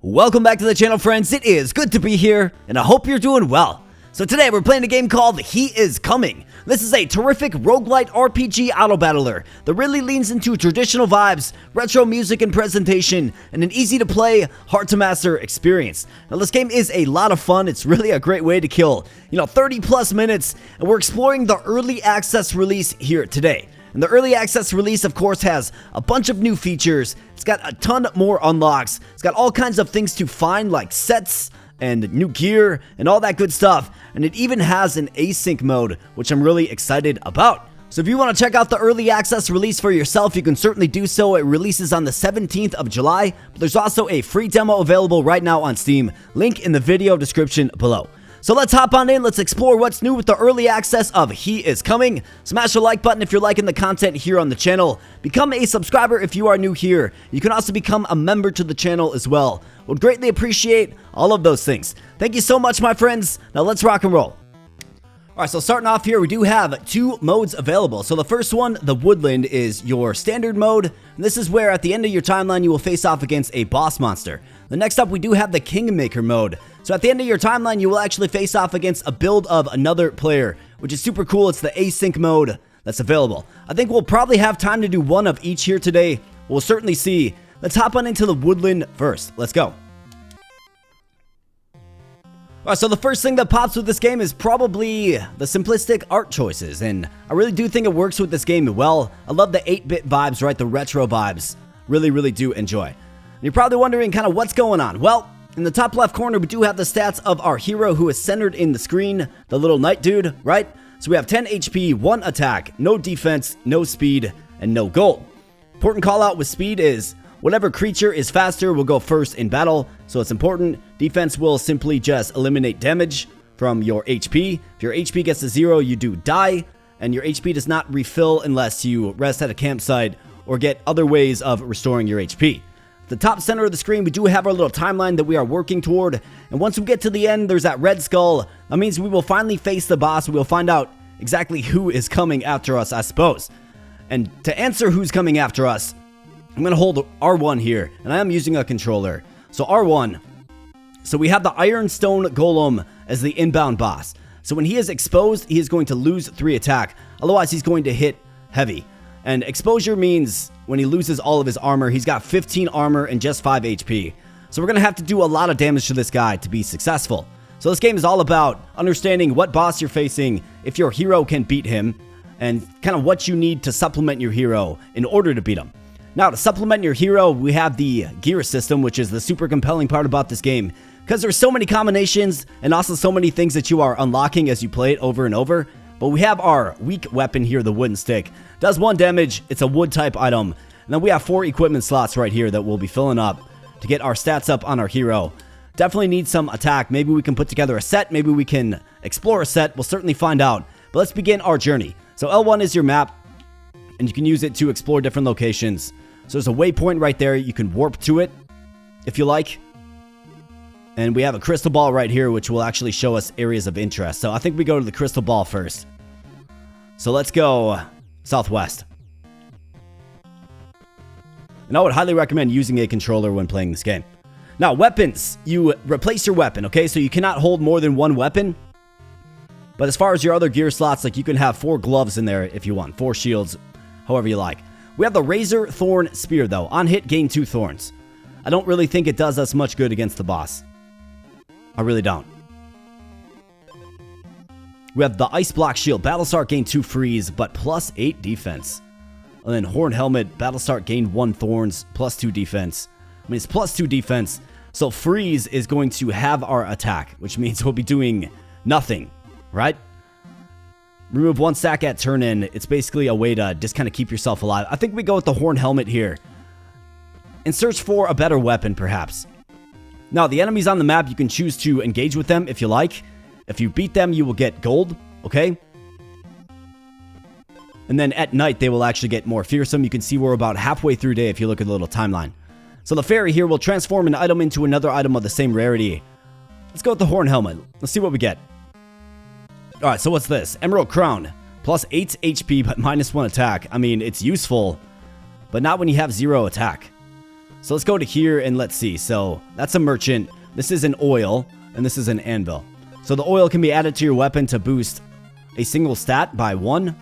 Welcome back to the channel, friends. It is good to be here, and I hope you're doing well. So today we're playing a game called He Is Coming. This is a terrific roguelite RPG auto-battler that really leans into traditional vibes, retro music and presentation, and an easy to play, hard to master experience. Now this game is a lot of fun. It's really a great way to kill, 30 plus minutes, and we're exploring the early access release here today. And the early access release, of course, has a bunch of new features. It's got a ton more unlocks. It's got all kinds of things to find, like sets and new gear and all that good stuff. And it even has an async mode, which I'm really excited about. So if you want to check out the early access release for yourself, you can certainly do so. It releases on the 17th of July, but there's also a free demo available right now on Steam. Link in the video description below. So let's hop on in, let's explore what's new with the early access of He Is Coming. Smash the like button if you're liking the content here on the channel. Become a subscriber if you are new here. You can also become a member to the channel as well. Would greatly appreciate all of those things. Thank you so much, my friends. Now let's rock and roll. Alright, so starting off here, we do have two modes available. So the first one, the Woodland, is your standard mode. And this is where at the end of your timeline, you will face off against a boss monster. The next up, we do have the Kingmaker mode. So at the end of your timeline, you will actually face off against a build of another player, which is super cool. It's the async mode that's available. I think we'll probably have time to do one of each here today. We'll certainly see. Let's hop on into the Woodland first. Let's go. Alright, so the first thing that pops with this game is probably the simplistic art choices, and I really do think it works with this game well. I love the 8-bit vibes, right? The retro vibes. Really do enjoy. And you're probably wondering kind of what's going on. Well, in the top left corner, we do have the stats of our hero who is centered in the screen, the little knight dude, right? So we have 10 HP, 1 attack, no defense, no speed, and no gold. Important call out with speed is whatever creature is faster will go first in battle, so it's important. Defense will simply just eliminate damage from your HP. If your HP gets to 0, you do die, and your HP does not refill unless you rest at a campsite or get other ways of restoring your HP. The top center of the screen, we do have our little timeline that we are working toward, and once we get to the end, there's that red skull. That means we will finally face the boss. We'll find out exactly who is coming after us, I suppose. And to answer who's coming after us, I'm going to hold R1 here, and I am using a controller. So R1, so we have the Ironstone Golem as the inbound boss. So when he is exposed, he is going to lose 3 attack. Otherwise, he's going to hit heavy. And exposure means when he loses all of his armor, he's got 15 armor and just 5 HP. So we're going to have to do a lot of damage to this guy to be successful. So this game is all about understanding what boss you're facing, if your hero can beat him, and kind of what you need to supplement your hero in order to beat him. Now, to supplement your hero, we have the gear system, which is the super compelling part about this game, because there's so many combinations and also so many things that you are unlocking as you play it over and over. But we have our weak weapon here, the wooden stick. Does 1 damage, it's a wood type item. And then we have 4 equipment slots right here that we'll be filling up to get our stats up on our hero. Definitely need some attack. Maybe we can put together a set, maybe we can explore a set. We'll certainly find out. But let's begin our journey. So L1 is your map, and you can use it to explore different locations. So there's a waypoint right there. You can warp to it if you like. And we have a crystal ball right here, which will actually show us areas of interest. So I think we go to the crystal ball first. So let's go southwest. And I would highly recommend using a controller when playing this game. Now, weapons. You replace your weapon, okay? So you cannot hold more than 1 weapon. But as far as your other gear slots, like you can have 4 gloves in there if you want. 4 shields, however you like. We have the Razor Thorn Spear, though. On hit, gain 2 thorns. I don't really think it does us much good against the boss. I really don't. We have the Ice Block Shield. Battlestar, gain 2 freeze, but plus 8 defense. And then Horn Helmet. Battlestar, gain 1 thorns, plus 2 defense. I mean, it's plus 2 defense. So freeze is going to have our attack, which means we'll be doing nothing, right? Remove 1 stack at turn in. It's basically a way to just kind of keep yourself alive. I think we go with the Horn Helmet here. And search for a better weapon, perhaps. Now, the enemies on the map, you can choose to engage with them if you like. If you beat them, you will get gold, okay? And then at night, they will actually get more fearsome. You can see we're about halfway through day if you look at the little timeline. So the fairy here will transform an item into another item of the same rarity. Let's go with the Horn Helmet. Let's see what we get. Alright, so what's this? Emerald Crown. Plus 8 HP, but minus 1 attack. I mean, it's useful, but not when you have 0 attack. So let's go to here and let's see. So that's a merchant. This is an oil, and this is an anvil. So the oil can be added to your weapon to boost a single stat by 1.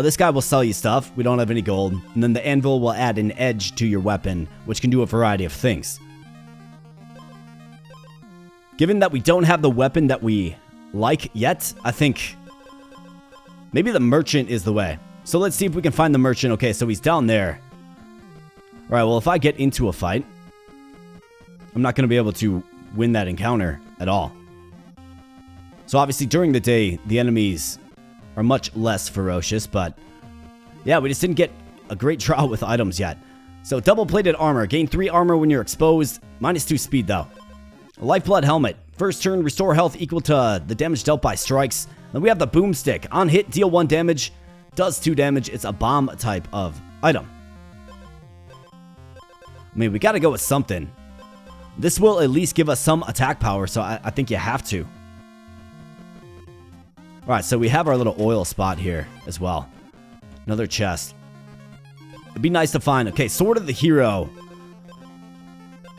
This guy will sell you stuff. We don't have any gold. And then the anvil will add an edge to your weapon, which can do a variety of things. Given that we don't have the weapon that we like yet, I think maybe the merchant is the way. So let's see if we can find the merchant. Okay, so he's down there. All right, well, if I get into a fight, I'm not going to be able to win that encounter at all. So obviously during the day, the enemies are much less ferocious, but yeah, we just didn't get a great draw with items yet. So double-plated armor. Gain 3 armor when you're exposed. -2 speed, though. A Lifeblood helmet. First turn, restore health equal to the damage dealt by strikes. Then we have the boomstick. On hit, deal 1 damage. Does 2 damage. It's a bomb type of item. I mean, we got to go with something. This will at least give us some attack power, so I think you have to. Alright, so we have our little oil spot here as well. Another chest. It'd be nice to find. Okay, Sword of the Hero.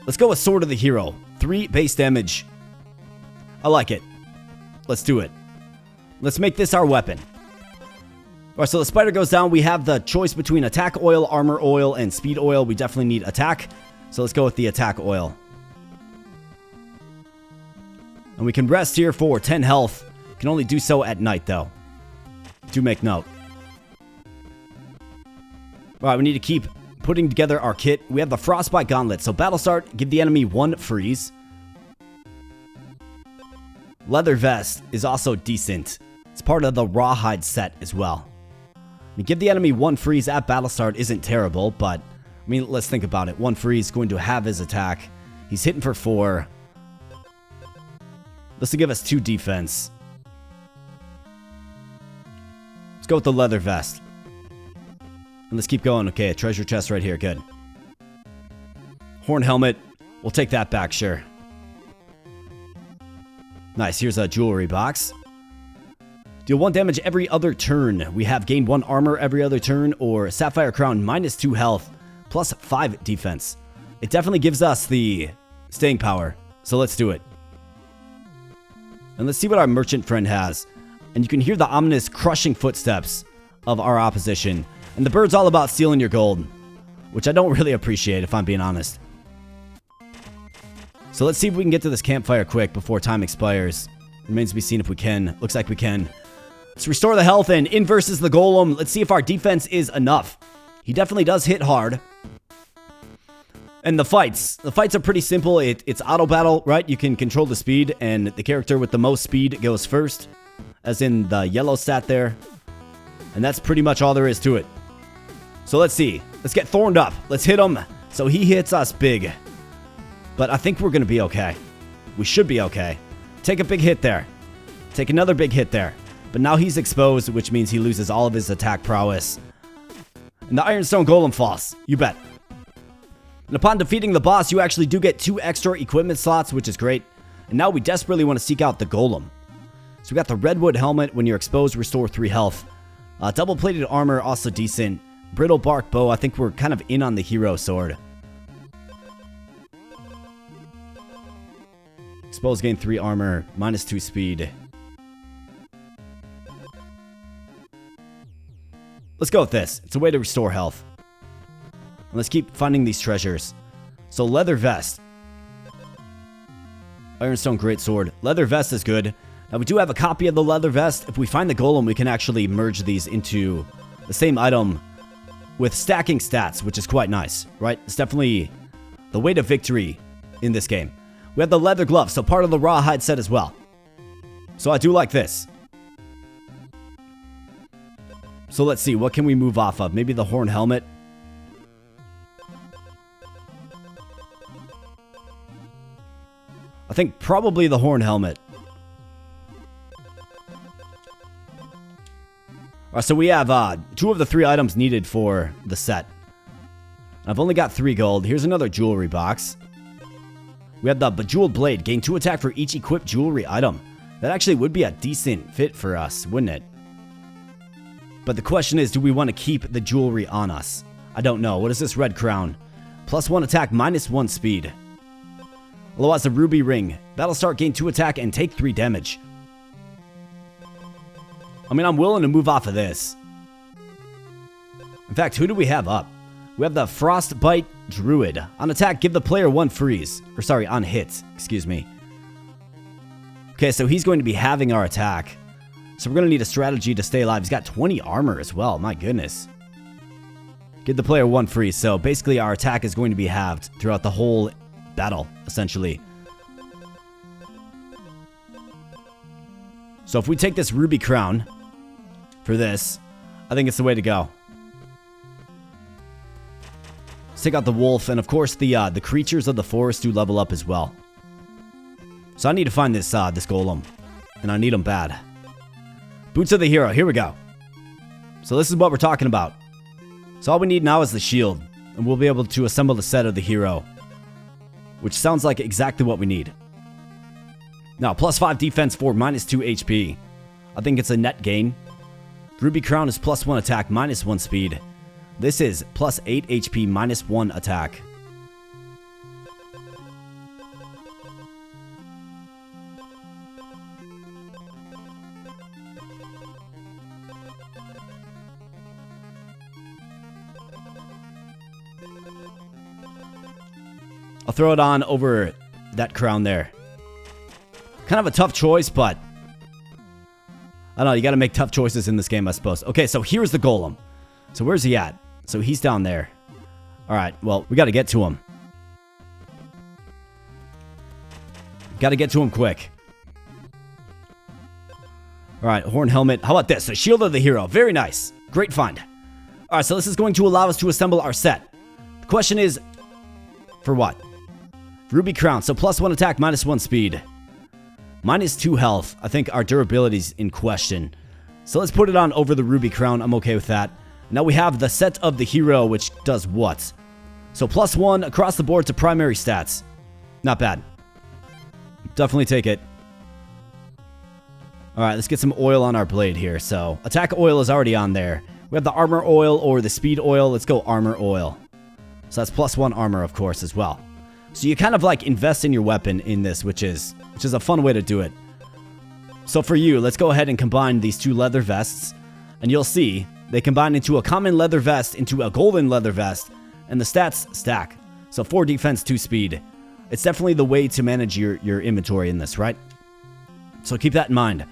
Let's go with Sword of the Hero. 3 base damage. I like it. Let's do it. Let's make this our weapon. Alright, so the spider goes down. We have the choice between attack oil, armor oil, and speed oil. We definitely need attack. So let's go with the attack oil. And we can rest here for 10 health. Can only do so at night, though. Do make note. Alright, we need to keep putting together our kit. We have the Frostbite Gauntlet. So battle start, give the enemy 1 freeze. Leather Vest is also decent. It's part of the Rawhide set as well. I mean, give the enemy 1 freeze at battle start isn't terrible, but I mean, let's think about it. 1 freeze going to have his attack. He's hitting for 4. This will give us 2 defense. Let's go with the leather vest. And let's keep going. Okay, a treasure chest right here. Good. Horn helmet. We'll take that back, sure. Nice. Here's a jewelry box. Deal 1 damage every other turn. We have gained 1 armor every other turn, or Sapphire Crown -2 health, plus 5 defense. It definitely gives us the staying power, so let's do it. And let's see what our merchant friend has. And you can hear the ominous crushing footsteps of our opposition. And the bird's all about stealing your gold, which I don't really appreciate, if I'm being honest. So let's see if we can get to this campfire quick before time expires. Remains to be seen if we can. Looks like we can. Let's restore the health and in versus the golem. Let's see if our defense is enough. He definitely does hit hard. And the fights are pretty simple. It's auto battle, right? You can control the speed, and the character with the most speed goes first, as in the yellow stat there. And that's pretty much all there is to it. So let's see. Let's get thorned up. Let's hit him so he hits us big. But I think we're going to be okay. We should be okay. Take a big hit there. Take another big hit there. But now he's exposed, which means he loses all of his attack prowess. And the Ironstone Golem falls. You bet. And upon defeating the boss, you actually do get 2 extra equipment slots, which is great. And now we desperately want to seek out the Golem. So we got the Redwood Helmet. When you're exposed, restore 3 health. Double-plated armor, also decent. Brittle Bark Bow. I think we're kind of in on the hero sword. Exposed, gain 3 armor, -2 speed. Let's go with this. It's a way to restore health. And let's keep finding these treasures. So leather vest. Ironstone greatsword. Leather vest is good. Now we do have a copy of the leather vest. If we find the golem, we can actually merge these into the same item with stacking stats, which is quite nice, right? It's definitely the way to victory in this game. We have the leather gloves, so part of the rawhide set as well. So I do like this. So let's see, what can we move off of? Maybe the horn helmet. I think probably the horn helmet. Alright, so we have 2 of the 3 items needed for the set. I've only got 3 gold. Here's another jewelry box. We have the Bejeweled Blade. Gain 2 attack for each equipped jewelry item. That actually would be a decent fit for us, wouldn't it? But the question is, do we want to keep the jewelry on us? I don't know. What is this red crown? +1 attack, -1 speed. Otherwise, the ruby ring. Battle start, gain 2 attack, and take 3 damage. I mean, I'm willing to move off of this. In fact, who do we have up? We have the Frostbite Druid. On attack, give the player 1 freeze. Or sorry, on hit. Excuse me. Okay, so he's going to be halving our attack. So we're going to need a strategy to stay alive. He's got 20 armor as well. My goodness. Give the player 1 freeze. So basically, our attack is going to be halved throughout the whole battle, essentially. So if we take this ruby crown for this, I think it's the way to go. Let's take out the wolf, and of course the creatures of the forest do level up as well. So I need to find this golem, and I need them bad. Boots of the hero, here we go. So this is what we're talking about. So all we need now is the shield, and we'll be able to assemble the set of the hero, which sounds like exactly what we need. Now, +5 defense for -2 HP. I think it's a net gain. Ruby crown is +1 attack, -1 speed. This is +8 HP, -1 attack. I'll throw it on over that crown there. Kind of a tough choice, but I don't know, you gotta make tough choices in this game, I suppose. Okay, so here's the golem. So where's he at? So he's down there. Alright, well, we gotta get to him. Gotta get to him quick. Alright, horn helmet. How about this? So shield of the hero. Very nice. Great find. Alright, so this is going to allow us to assemble our set. The question is, for what? Ruby crown. So +1 attack, -1 speed. -2 health. I think our durability's in question. So let's put it on over the ruby crown. I'm okay with that. Now we have the set of the hero, which does what? So +1 across the board to primary stats. Not bad. Definitely take it. Alright, let's get some oil on our blade here. So attack oil is already on there. We have the armor oil or the speed oil. Let's go armor oil. So that's +1 armor, of course, as well. So you kind of like invest in your weapon in this, which is a fun way to do it. So for you, let's go ahead and combine these 2 leather vests, and you'll see they combine into a common leather vest into a golden leather vest, and the stats stack. So 4 defense, 2 speed. It's definitely the way to manage your inventory in this, right? So keep that in mind.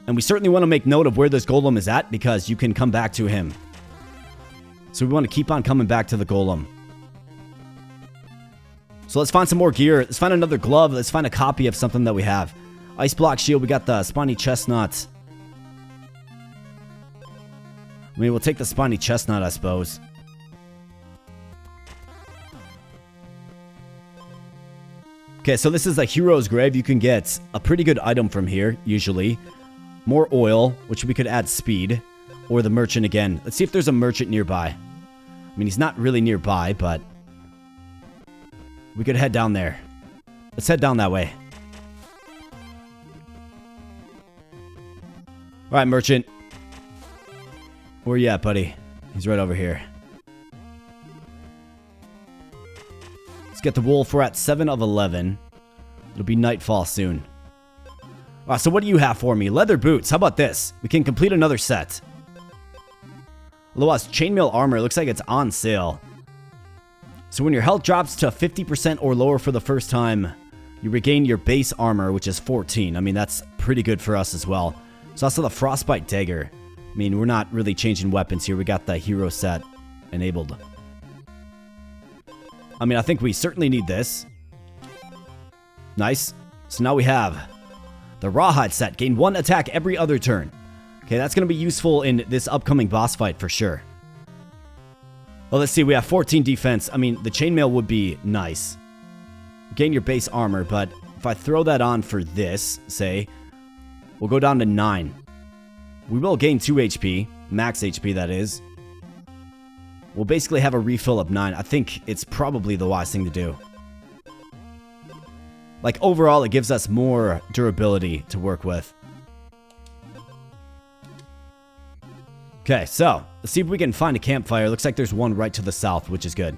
And we certainly want to make note of where this golem is at, because you can come back to him. So we want to keep on coming back to the golem. So let's find some more gear. Let's find another glove. Let's find a copy of something that we have. Ice block shield. We got the spiny chestnut. I mean, we'll take the spiny chestnut, I suppose. Okay, so this is a hero's grave. You can get a pretty good item from here, usually. More oil, which we could add speed. Or the merchant again. Let's see if there's a merchant nearby. I mean, he's not really nearby, but we could head down there. Let's head down that way. Alright, merchant. Where you at, buddy? He's right over here. Let's get the wolf. We're at 7 of 11. It'll be nightfall soon. Alright, so what do you have for me? Leather boots. How about this? We can complete another set. Otherwise, chainmail armor. Looks like it's on sale. So when your health drops to 50% or lower for the first time, you regain your base armor, which is 14. I mean, that's pretty good for us as well. So also the frostbite dagger. I mean, we're not really changing weapons here. We got the hero set enabled. I mean, I think we certainly need this. Nice. So now we have the rawhide set. Gain 1 attack every other turn. Okay, that's going to be useful in this upcoming boss fight for sure. Well, let's see. We have 14 defense. I mean, the chainmail would be nice. Gain your base armor, but if I throw that on for this, say, we'll go down to 9. We will gain 2 HP. Max HP, that is. We'll basically have a refill of 9. I think it's probably the wise thing to do. Like, overall, it gives us more durability to work with. Okay, so let's see if we can find a campfire. Looks like there's one right to the south, which is good.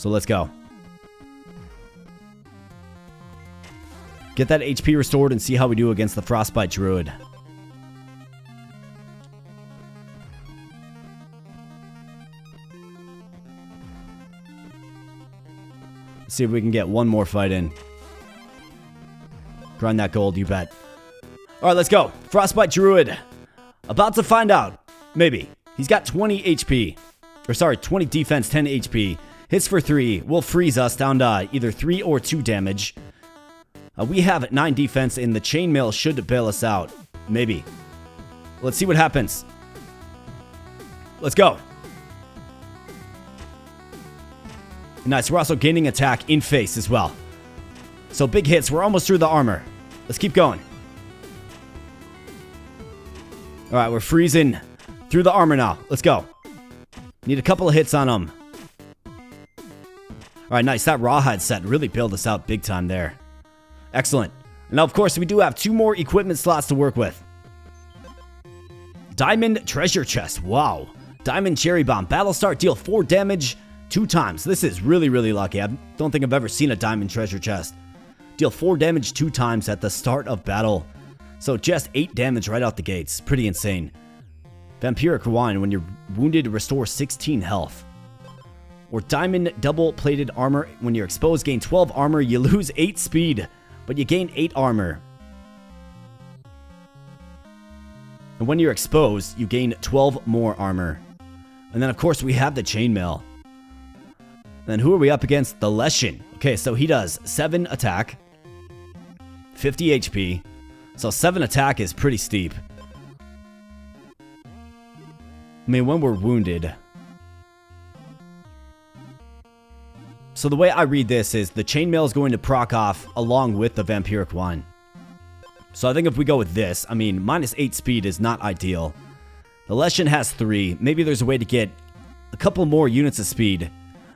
So let's go. Get that HP restored and see how we do against the Frostbite Druid. See if we can get one more fight in. Grind that gold, you bet. Alright, let's go. Frostbite Druid. About to find out. Maybe. He's got 20 HP. Or sorry, 20 defense, 10 HP. Hits for 3. Will freeze us down to either 3 or 2 damage. We have 9 defense and the chainmail should bail us out. Maybe. Let's see what happens. Let's go. Nice, we're also gaining attack in face as well. So big hits, we're almost through the armor. Let's keep going. Alright, we're freezing through the armor now. Let's go. Need a couple of hits on him. Alright, nice. That rawhide set really bailed us out big time there. Excellent. Now, of course, we do have 2 more equipment slots to work with. Diamond Treasure Chest. Wow. Diamond Cherry Bomb. Battle start, deal 4 damage 2 times. This is really, really lucky. I don't think I've ever seen a Diamond Treasure Chest. Deal 4 damage 2 times at the start of battle. So just 8 damage right out the gates. Pretty insane. Vampiric Wine. When you're wounded, restore 16 health. Or Diamond Double-Plated Armor. When you're exposed, gain 12 armor. You lose 8 speed, but you gain 8 armor. And when you're exposed, you gain 12 more armor. And then, of course, we have the Chainmail. Then who are we up against? The Leshen. Okay, so he does 7 attack, 50 HP. So 7 attack is pretty steep. I mean, when we're wounded. So the way I read this is the Chainmail is going to proc off along with the Vampiric Wine. So I think if we go with this, I mean, minus 8 speed is not ideal. The Leshen has 3. Maybe there's a way to get a couple more units of speed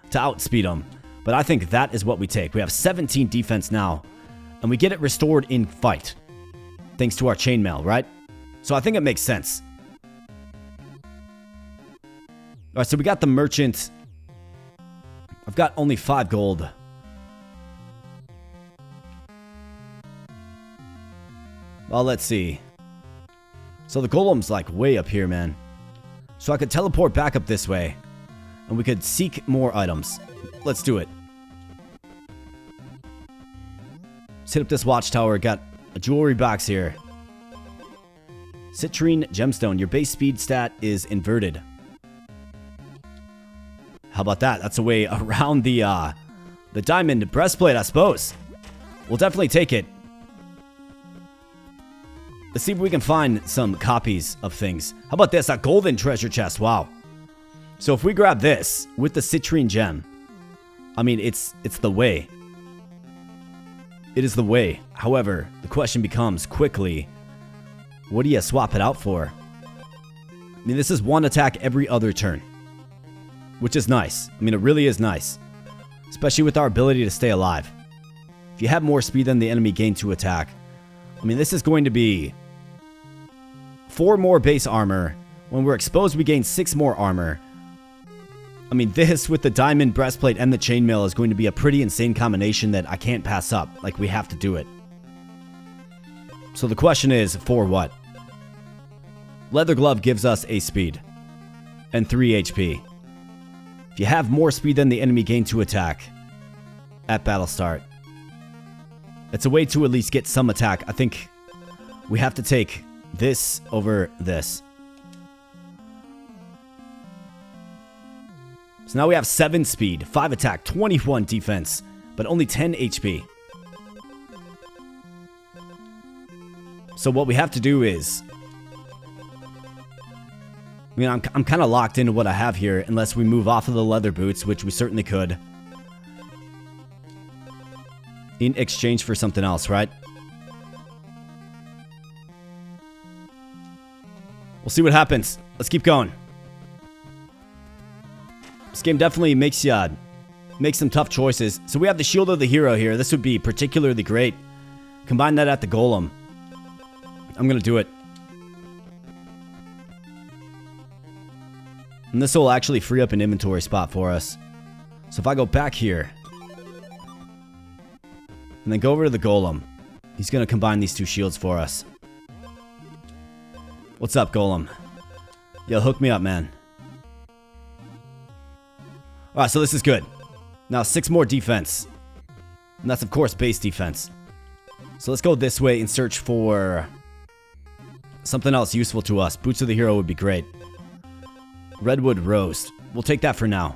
to outspeed them. But I think that is what we take. We have 17 defense now. And we get it restored in fight. Thanks to our Chainmail, right? So I think it makes sense. Alright, so we got the Merchant. I've got only 5 gold. Well, let's see. So the Golem's like way up here, man. So I could teleport back up this way. And we could seek more items. Let's do it. Let's hit up this watchtower. Got a jewelry box here. Citrine Gemstone. Your base speed stat is inverted. How about that? That's a way around the diamond breastplate, I suppose. We'll definitely take it. Let's see if we can find some copies of things. How about this? A golden treasure chest. Wow. So if we grab this with the citrine gem, I mean, it's the way. It is the way. However, the question becomes quickly, what do you swap it out for? I mean, this is 1 attack every other turn, which is nice. I mean, it really is nice, especially with our ability to stay alive. If you have more speed than the enemy, gain 2 attack. I mean, this is going to be 4 more base armor. When we're exposed, we gain 6 more armor. I mean, this with the diamond breastplate and the chainmail is going to be a pretty insane combination that I can't pass up. Like, we have to do it. So the question is, for what? Leather glove gives us a speed and 3 HP. If you have more speed than the enemy, gain 2 attack at battle start. It's a way to at least get some attack. I think we have to take this over this. So now we have 7 speed, 5 attack, 21 defense, but only 10 HP. So what we have to do is, I mean, I'm kind of locked into what I have here, unless we move off of the leather boots, which we certainly could. In exchange for something else, right? We'll see what happens. Let's keep going. This game definitely makes you make some tough choices. So we have the Shield of the Hero here. This would be particularly great. Combine that at the Golem. I'm going to do it. And this will actually free up an inventory spot for us. So if I go back here, and then go over to the golem, he's going to combine these two shields for us. What's up, golem? Yo, hook me up, man. Alright, so this is good. Now 6 more defense. And that's, of course, base defense. So let's go this way and search for something else useful to us. Boots of the Hero would be great. Redwood Roast. We'll take that for now.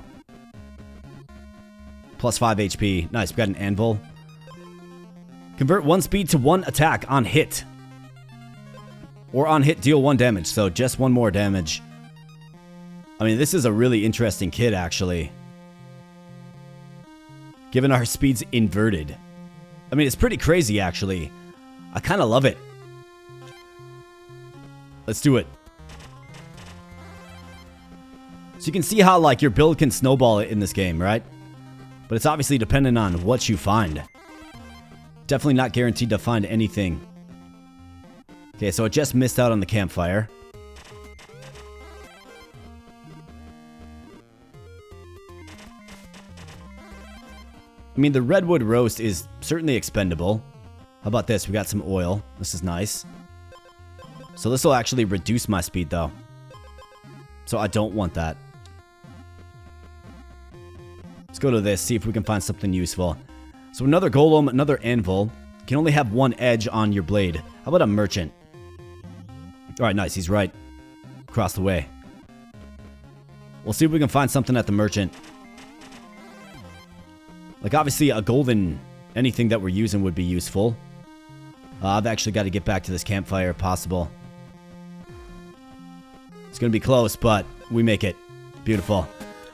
Plus 5 HP. Nice, we got an anvil. Convert 1 speed to 1 attack on hit. Or on hit, deal 1 damage. So just 1 more damage. I mean, this is a really interesting kit, actually. Given our speeds inverted. I mean, it's pretty crazy, actually. I kind of love it. Let's do it. So you can see how, like, your build can snowball it in this game, right? But it's obviously dependent on what you find. Definitely not guaranteed to find anything. Okay, so it just missed out on the campfire. I mean, the redwood roast is certainly expendable. How about this? We got some oil. This is nice. So this will actually reduce my speed, though. So I don't want that. Let's go to this, see if we can find something useful. So another golem, another anvil. You can only have 1 edge on your blade. How about a merchant? Alright, nice. He's right. Across the way. We'll see if we can find something at the merchant. Like, obviously, a golden anything that we're using would be useful. I've actually got to get back to this campfire if possible. It's going to be close, but we make it. Beautiful.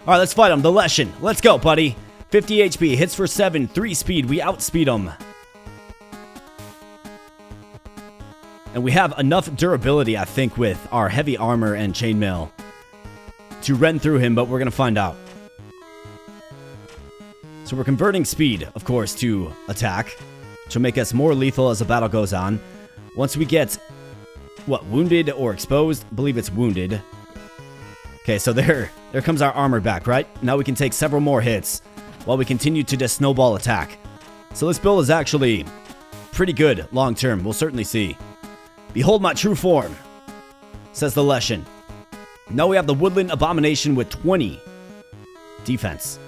Alright, let's fight him. The Leshen. Let's go, buddy. 50 HP. Hits for 7. 3 speed. We outspeed him. And we have enough durability, I think, with our heavy armor and chainmail to run through him, but we're going to find out. So we're converting speed, of course, to attack, which will make us more lethal as the battle goes on. Once we get, what, wounded or exposed? I believe it's wounded. Okay, so there comes our armor back, right? Now we can take several more hits while we continue to just snowball attack. So this build is actually pretty good long term. We'll certainly see. Behold my true form, says the Leshen. Now we have the Woodland Abomination with 20 defense.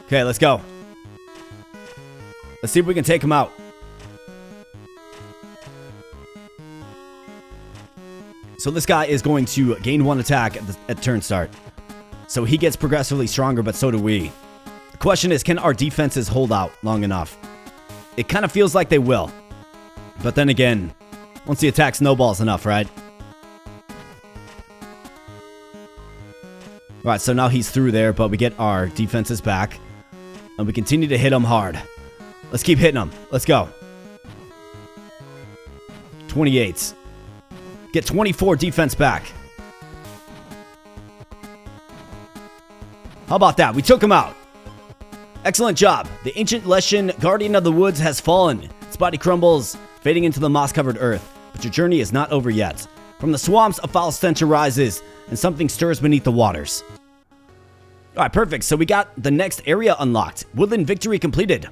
Okay, let's go. Let's see if we can take him out. So this guy is going to gain 1 attack at turn start. So he gets progressively stronger, but so do we. The question is, can our defenses hold out long enough? It kind of feels like they will. But then again, once the attack snowballs enough, right? Alright, so now he's through there, but we get our defenses back. And we continue to hit him hard. Let's keep hitting him. Let's go. 28. Get 24 defense back. How about that? We took him out. Excellent job. The ancient Leshen, guardian of the woods, has fallen. Its body crumbles, fading into the moss-covered earth. But your journey is not over yet. From the swamps, a foul stench arises, and something stirs beneath the waters. Alright, perfect. So we got the next area unlocked. Woodland victory completed.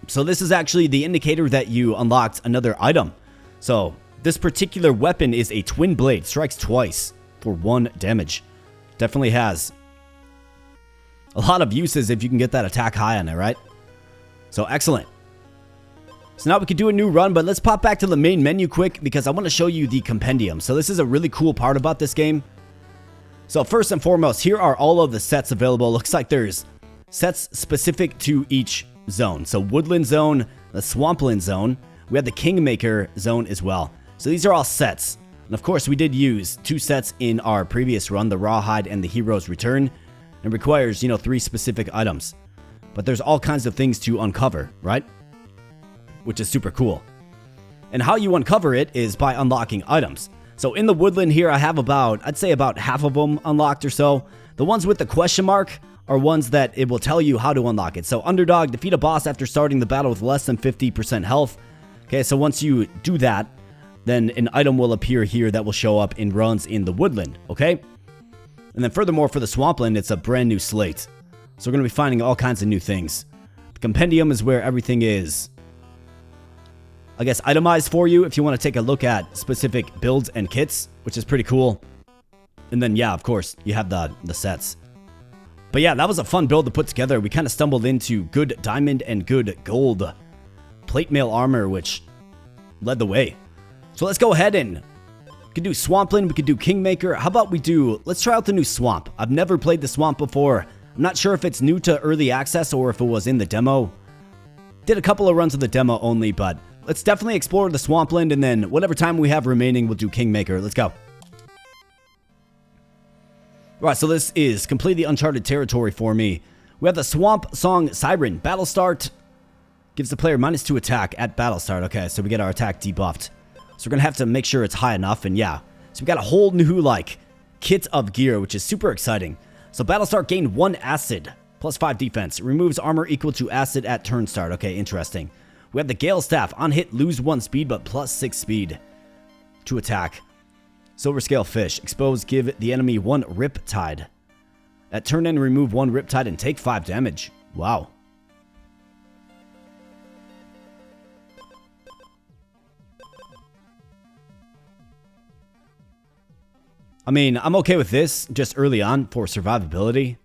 So this is actually the indicator that you unlocked another item. So this particular weapon is a twin blade. Strikes twice for 1 damage. Definitely has a lot of uses if you can get that attack high on it, right? So excellent. So now we can do a new run, but let's pop back to the main menu quick because I want to show you the compendium. So this is a really cool part about this game. So first and foremost, here are all of the sets available. Looks like there's sets specific to each zone. So Woodland zone, the Swampland zone. We have the Kingmaker zone as well. So these are all sets. And of course, we did use 2 sets in our previous run, the Rawhide and the Hero's Return. It requires, 3 specific items. But there's all kinds of things to uncover, right? Which is super cool. And how you uncover it is by unlocking items. So in the Woodland here, I have I'd say about half of them unlocked or so. The ones with the question mark are ones that it will tell you how to unlock it. So Underdog, defeat a boss after starting the battle with less than 50% health. Okay, so once you do that, then an item will appear here that will show up in runs in the Woodland, okay? And then furthermore, for the Swampland, it's a brand new slate. So we're going to be finding all kinds of new things. The compendium is where everything is, I guess, itemized for you if you want to take a look at specific builds and kits, which is pretty cool. And then, yeah, of course, you have the sets. But yeah, that was a fun build to put together. We kind of stumbled into good diamond and good gold plate mail armor, which led the way. So let's go ahead and we could do Swampland, we could do Kingmaker. How about let's try out the new Swamp. I've never played the Swamp before. I'm not sure if it's new to early access or if it was in the demo. Did a couple of runs of the demo only, but let's definitely explore the Swampland, and then whatever time we have remaining, we'll do Kingmaker. Let's go. Alright, so this is completely uncharted territory for me. We have the Swamp Song Siren. Battle start gives the player -2 attack at battle start. Okay, so we get our attack debuffed. So we're going to have to make sure it's high enough, and yeah. So we got a whole new, kit of gear, which is super exciting. So battle start, gain 1 acid, +5 defense. Removes armor equal to acid at turn start. Okay, interesting. We have the Gale Staff. On hit, lose 1 speed, but +6 speed to attack. Silver Scale Fish. Expose, give the enemy 1 Riptide. At turn end, remove 1 Riptide and take 5 damage. Wow. I mean, I'm okay with this just early on for survivability.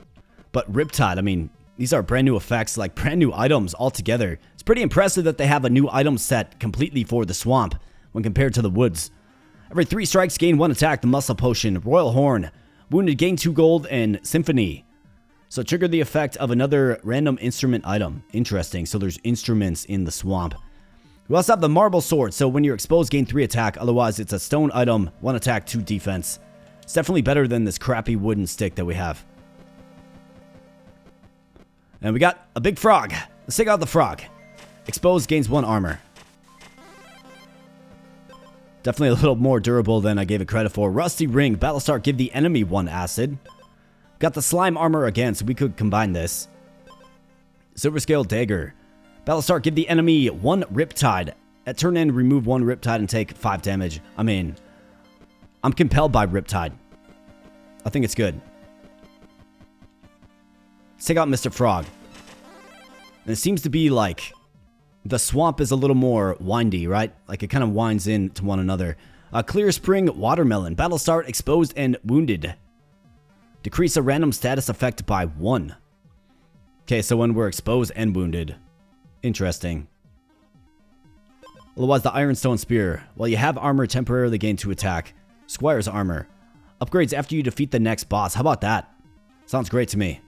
But Riptide, I mean, these are brand new effects, brand new items altogether. It's pretty impressive that they have a new item set completely for the swamp when compared to the woods. Every 3 strikes, gain 1 attack, the Muscle Potion, Royal Horn, Wounded, gain 2 gold, and Symphony. So trigger the effect of another random instrument item. Interesting, so there's instruments in the swamp. We also have the Marble Sword, so when you're exposed, gain 3 attack, otherwise it's a stone item, 1 attack, 2 defense. It's definitely better than this crappy wooden stick that we have. And we got a big frog. Let's take out the frog. Exposed, gains 1 armor. Definitely a little more durable than I gave it credit for. Rusty Ring. Battle start, give the enemy 1 acid. Got the slime armor again, so we could combine this. Silver Scale Dagger. Battle start, give the enemy 1 Riptide. At turn end, remove 1 Riptide and take 5 damage. I mean, I'm compelled by Riptide. I think it's good. Let's take out Mr. Frog. And it seems to be the swamp is a little more windy, right? It kind of winds into one another. Clear Spring Watermelon. Battle start, exposed and wounded. Decrease a random status effect by 1. Okay, so when we're exposed and wounded. Interesting. Otherwise, the Ironstone Spear. While you have armor, temporarily gain 2 attack. Squire's Armor. Upgrades after you defeat the next boss. How about that? Sounds great to me.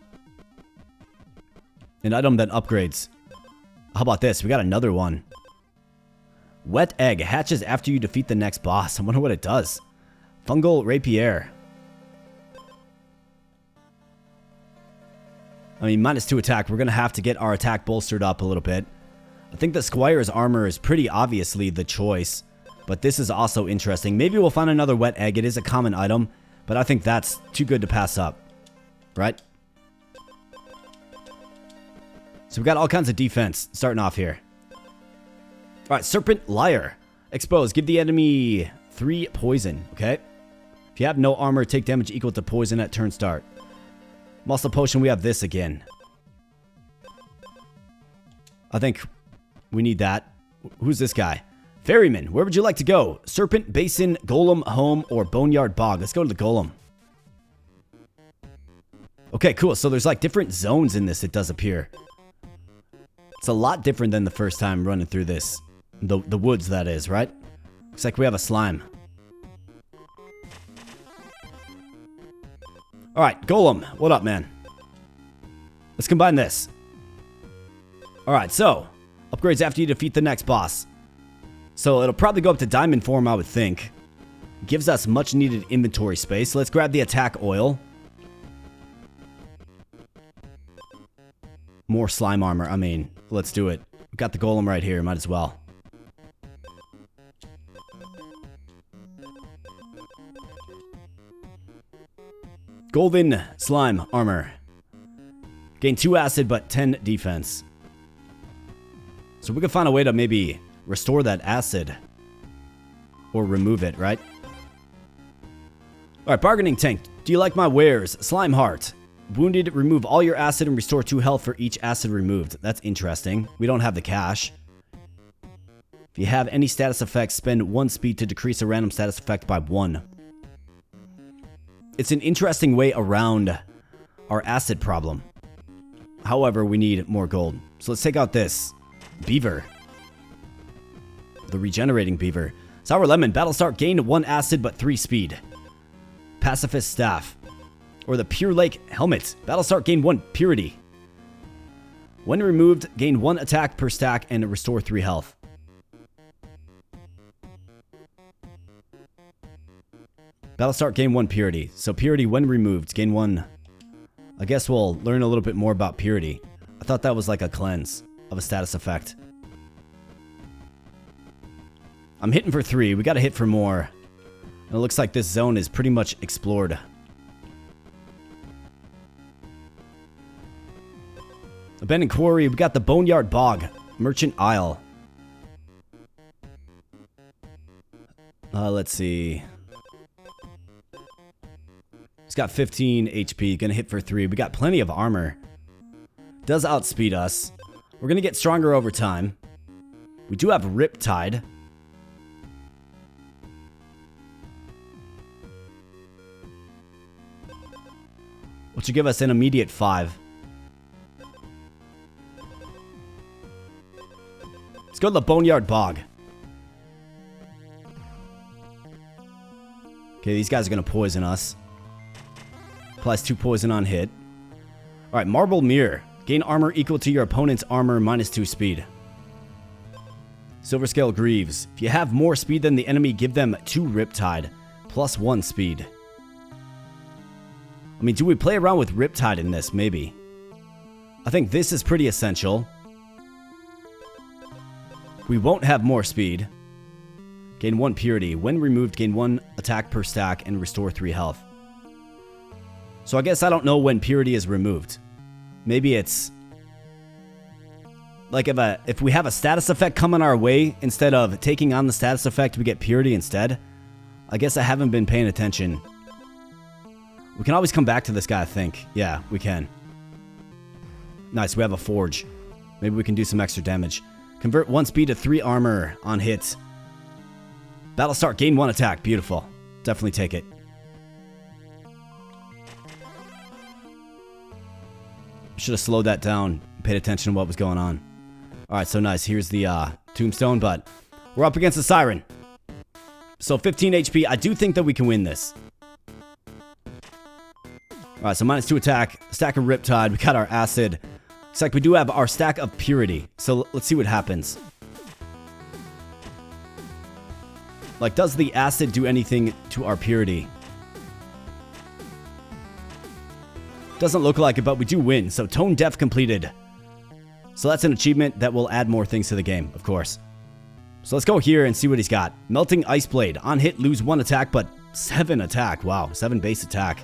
An item that upgrades. How about this? We got another one. Wet Egg. Hatches after you defeat the next boss. I wonder what it does. Fungal Rapier. I mean, -2 attack. We're going to have to get our attack bolstered up a little bit. I think the Squire's Armor is pretty obviously the choice. But this is also interesting. Maybe we'll find another Wet Egg. It is a common item. But I think that's too good to pass up. Right? So we've got all kinds of defense starting off here. Alright, Serpent Lyre. Expose. Give the enemy 3 poison. Okay? If you have no armor, take damage equal to poison at turn start. Muscle Potion, we have this again. I think we need that. Who's this guy? Ferryman, where would you like to go? Serpent, Basin, Golem, Home, or Boneyard Bog? Let's go to the Golem. Okay, cool. So there's different zones in this, it does appear. It's a lot different than the first time running through this. The woods, that is, right? Looks like we have a slime. Alright, Golem. What up, man? Let's combine this. Alright, so upgrades after you defeat the next boss. So it'll probably go up to diamond form, I would think. Gives us much needed inventory space. Let's grab the attack oil. More slime armor. I mean, let's do it. We've got the golem right here. Might as well. Golden slime armor. Gain 2 acid, but 10 defense. So we can find a way to maybe restore that acid. Or remove it, right? Alright, bargaining tank. Do you like my wares? Slime heart. wounded, remove all your acid and restore 2 health for each acid removed. That's interesting. We don't have the cash. If you have any status effects, spend 1 speed to decrease a random status effect by 1. It's an interesting way around our acid problem. However, we need more gold. So let's take out this beaver. The regenerating beaver. Sour lemon. Battle start. Gain 1 acid but 3 speed. Pacifist staff. Or the pure lake helmet. Battle start. Gain 1 purity. When removed, gain 1 attack per stack and restore 3 health. Battle start. Gain 1 purity. So purity when removed. Gain 1. I guess we'll learn a little bit more about purity. I thought that was like a cleanse of a status effect. I'm hitting for 3. We gotta hit for more. And it looks like this zone is pretty much explored. Abandoned quarry. We got the Boneyard Bog. Merchant Isle. Let's see. He's got 15 HP. Gonna hit for 3. We got plenty of armor. Does outspeed us. We're gonna get stronger over time. We do have Riptide. Which will give us an immediate 5. Let's go to the Boneyard Bog. Okay, these guys are going to poison us. Applies 2 poison on hit. Alright, Marble Mirror. Gain armor equal to your opponent's armor minus 2 speed. Silver Scale Greaves. If you have more speed than the enemy, give them 2 Riptide. Plus 1 speed. I mean, do we play around with Riptide in this? Maybe. I think this is pretty essential. We won't have more speed. Gain 1 purity. When removed, gain 1 attack per stack and restore 3 health. So I guess I don't know when purity is removed. Maybe it's like if we have a status effect coming our way, instead of taking on the status effect, we get purity instead. I guess I haven't been paying attention. We can always come back to this guy, I think. Yeah, we can. Nice, we have a forge. Maybe we can do some extra damage. Convert 1 speed to 3 armor on hits. Battle start, gain 1 attack. Beautiful. Definitely take it. Should have slowed that down. Paid attention to what was going on. Alright, so nice. Here's the tombstone, but we're up against the siren. So 15 HP. I do think that we can win this. Alright, so minus 2 attack. Stack of Riptide. We got our acid. Looks like we do have our stack of purity. So let's see what happens. Like, does the acid do anything to our purity? Doesn't look like it, but we do win. So Tone Deaf completed. So that's an achievement that will add more things to the game, of course. So let's go here and see what he's got. Melting Ice Blade. On hit, lose 1 attack, but 7 attack. Wow, 7 base attack.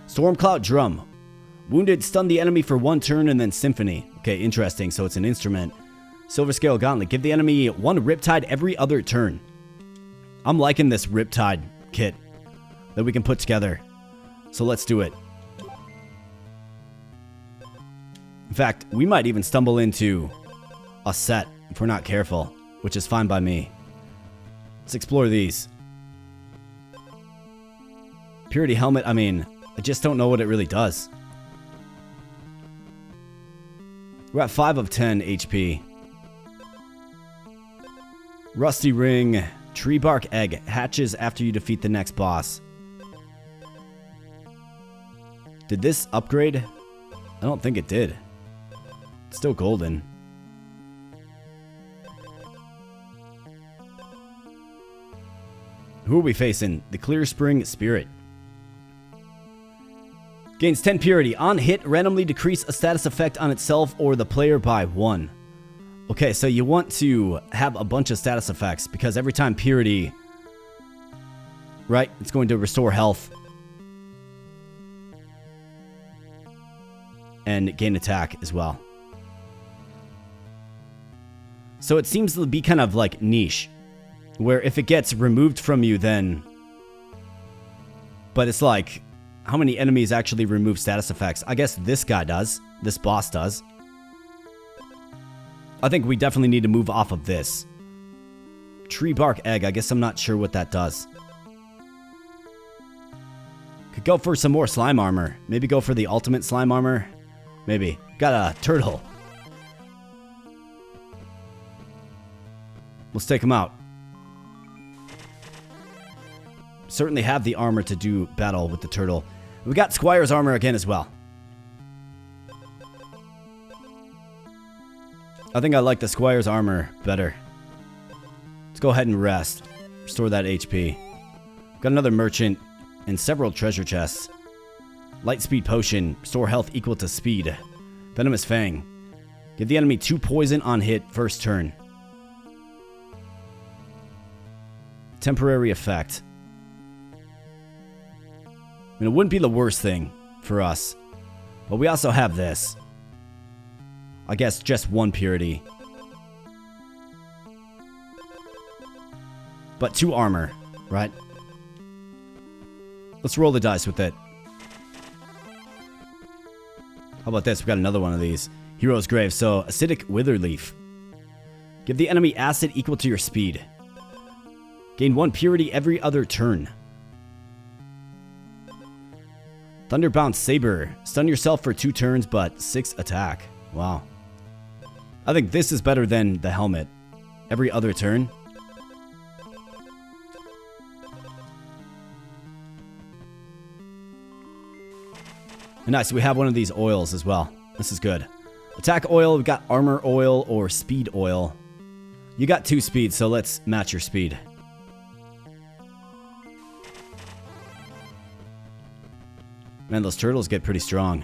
Stormcloud Drum. Wounded, stun the enemy for 1 turn and then Symphony. Okay, interesting. So it's an instrument. Silver Scale Gauntlet. Give the enemy 1 Riptide every other turn. I'm liking this Riptide kit that we can put together. So let's do it. In fact, we might even stumble into a set if we're not careful, which is fine by me. Let's explore these. Purity Helmet, I mean, I just don't know what it really does. We're at 5 of 10 HP. Rusty Ring. Tree Bark Egg. Hatches after you defeat the next boss. Did this upgrade? I don't think it did. It's still golden. Who are we facing? The Clear Spring Spirit. Gains 10 purity. On hit, randomly decrease a status effect on itself or the player by 1. Okay, so you want to have a bunch of status effects because every time purity, right, it's going to restore health and gain attack as well. So it seems to be kind of like niche, where if it gets removed from you then, but it's like how many enemies actually remove status effects. I guess this guy does. This boss does. I think we definitely need to move off of this. Tree bark egg. I guess I'm not sure what that does. Could go for some more slime armor. Maybe go for the ultimate slime armor. Maybe. Got a turtle. Let's take him out. Certainly have the armor to do battle with the turtle. We got Squire's armor again as well. I think I like the Squire's armor better. Let's go ahead and rest. Restore that HP. Got another merchant and several treasure chests. Light speed potion. Restore health equal to speed. Venomous Fang. Give the enemy 2 poison on hit first turn. Temporary effect. I mean, it wouldn't be the worst thing for us. But we also have this. I guess just 1 purity. But 2 armor, right? Let's roll the dice with it. How about this? We got another one of these. Hero's Grave. So, Acidic Wither Leaf. Give the enemy acid equal to your speed. Gain 1 purity every other turn. Thunderbound Saber. Stun yourself for 2 turns, but 6 attack. Wow. I think this is better than the helmet. Every other turn. And nice, we have one of these oils as well. This is good. Attack oil, we got armor oil or speed oil. You got 2 speed, so let's match your speed. Man, those turtles get pretty strong.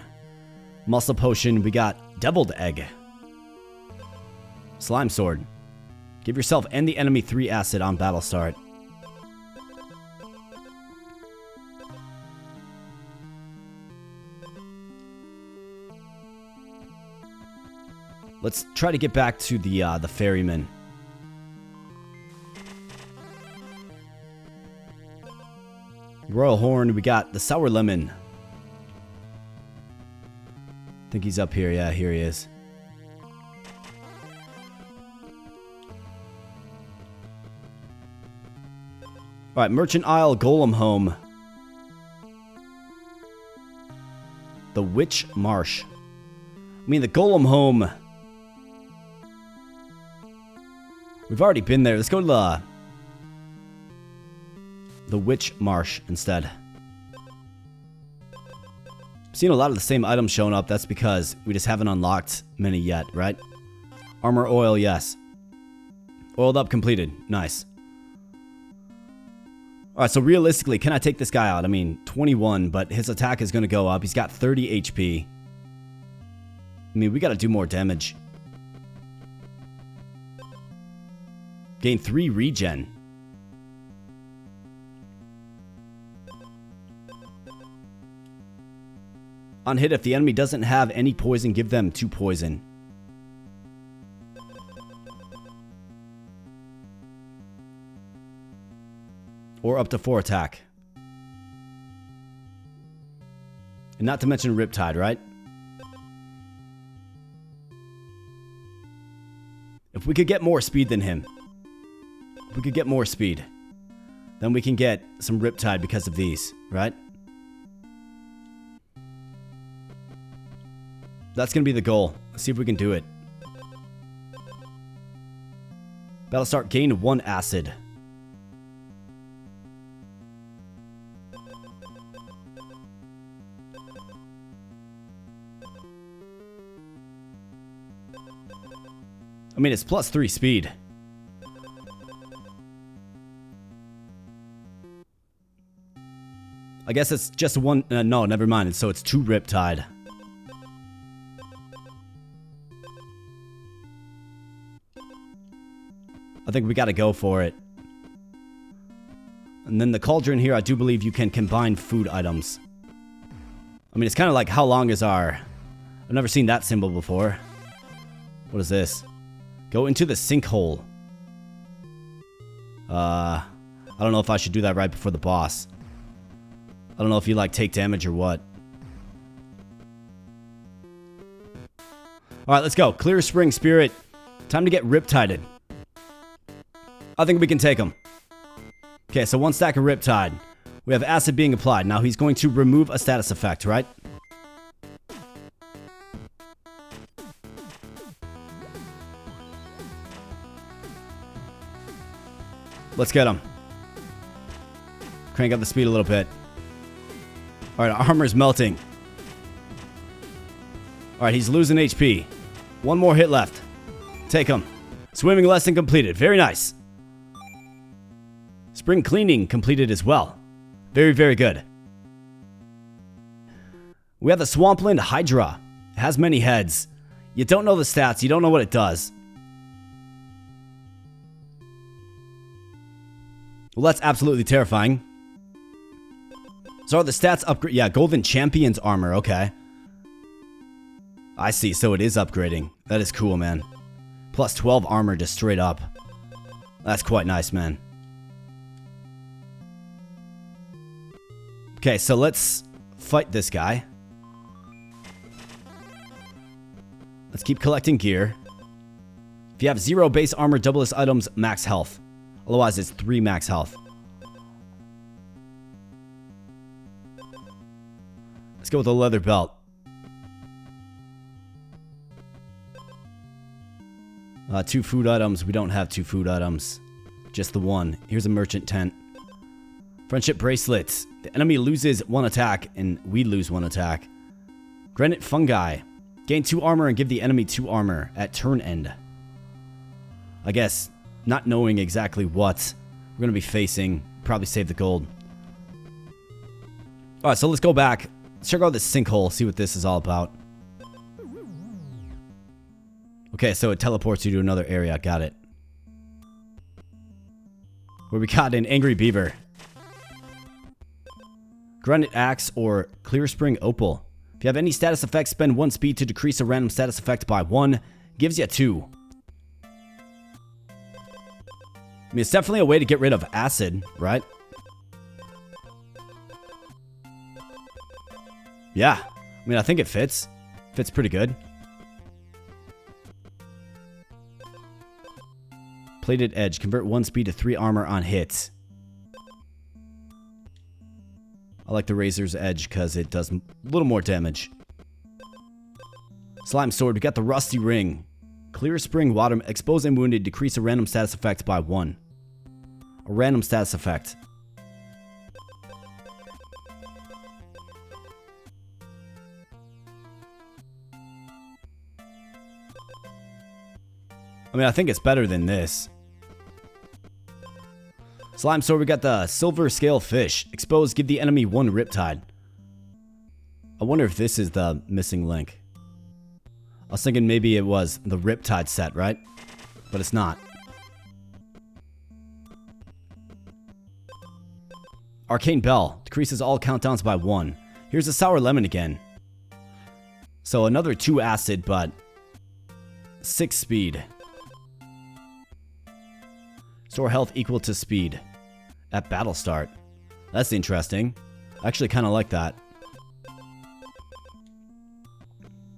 Muscle potion, we got deviled egg. Slime sword. Give yourself and the enemy 3 acid on battle start. Let's try to get back to the ferryman. Royal Horn, we got the sour lemon. I think he's up here. Yeah, here he is. Alright, Merchant Isle, Golem Home. The Witch Marsh. I mean, the Golem Home. We've already been there. Let's go to the Witch Marsh instead. Seen a lot of the same items showing up. That's because we just haven't unlocked many yet, right? Armor oil, yes. Oiled up, completed. Nice. Alright, so realistically, can I take this guy out? I mean, 21, but his attack is going to go up. He's got 30 HP. I mean, we got to do more damage. Gain 3 regen. On hit, if the enemy doesn't have any poison, give them 2 poison. Or up to 4 attack. And not to mention Riptide, right? If we could get more speed than him. If we could get more speed. Then we can get some Riptide because of these, right? That's going to be the goal. Let's see if we can do it. Battle start, gain 1 acid. I mean, it's plus 3 speed. I guess it's just 1... no, never mind. So it's 2 Riptide. I think we got to go for it. And then the cauldron here, I do believe you can combine food items. I mean, it's kind of like how long is our... I've never seen that symbol before. What is this? Go into the sinkhole. I don't know if I should do that right before the boss. I don't know if you like take damage or what. Alright, let's go. Clear Spring Spirit. Time to get Riptided. I think we can take him. Okay, so 1 stack of Riptide. We have Acid being applied. Now he's going to remove a status effect, right? Let's get him. Crank up the speed a little bit. Alright, armor's melting. Alright, he's losing HP. 1 more hit left. Take him. Swimming lesson completed. Very nice. Spring cleaning completed as well. Very, very good. We have the Swampland Hydra. It has many heads. You don't know the stats. You don't know what it does. Well, that's absolutely terrifying. So are the stats upgrade? Yeah, Golden Champion's armor. Okay. I see. So it is upgrading. That is cool, man. Plus 12 armor just straight up. That's quite nice, man. Okay, so let's fight this guy. Let's keep collecting gear. If you have 0 base armor, double this item's max health. Otherwise, it's 3 max health. Let's go with a leather belt. Two food items. We don't have 2 food items. Just the 1. Here's a merchant tent. Friendship bracelets. The enemy loses 1 attack, and we lose 1 attack. Granite fungi. Gain 2 armor and give the enemy 2 armor at turn end. I guess, not knowing exactly what we're going to be facing, probably save the gold. Alright, so let's go back. Let's check out this sinkhole, see what this is all about. Okay, so it teleports you to another area. Got it. Where we got an Angry Beaver. Granite Axe or Clear Spring Opal. If you have any status effects, spend 1 speed to decrease a random status effect by 1. Gives you 2. I mean, it's definitely a way to get rid of acid, right? Yeah. I mean, I think it fits. Fits pretty good. Plated Edge. Convert 1 speed to 3 armor on hits. I like the Razor's Edge because it does a little more damage. Slime Sword. We got the Rusty Ring. Clear Spring Water. Expose and wounded. Decrease a random status effect by 1. A random status effect. I mean, I think it's better than this. Slime Sword, we got the Silver Scale Fish. Expose, give the enemy 1 Riptide. I wonder if this is the missing link. I was thinking maybe it was the Riptide set, right? But it's not. Arcane Bell. Decreases all countdowns by 1. Here's a Sour Lemon again. So another 2 acid, but 6 speed. Store health equal to speed at battle start. That's interesting. I actually kind of like that.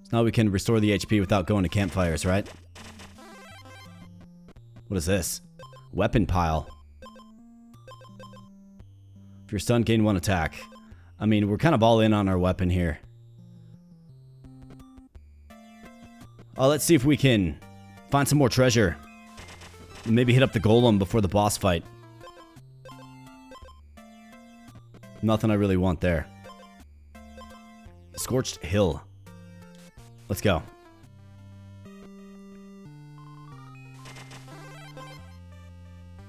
So now we can restore the HP without going to campfires, right? What is this? Weapon pile. If you're stunned, gain 1 attack. I mean, we're kind of all in on our weapon here. Let's see if we can find some more treasure. Maybe hit up the golem before the boss fight. Nothing I really want there. Scorched Hill. Let's go.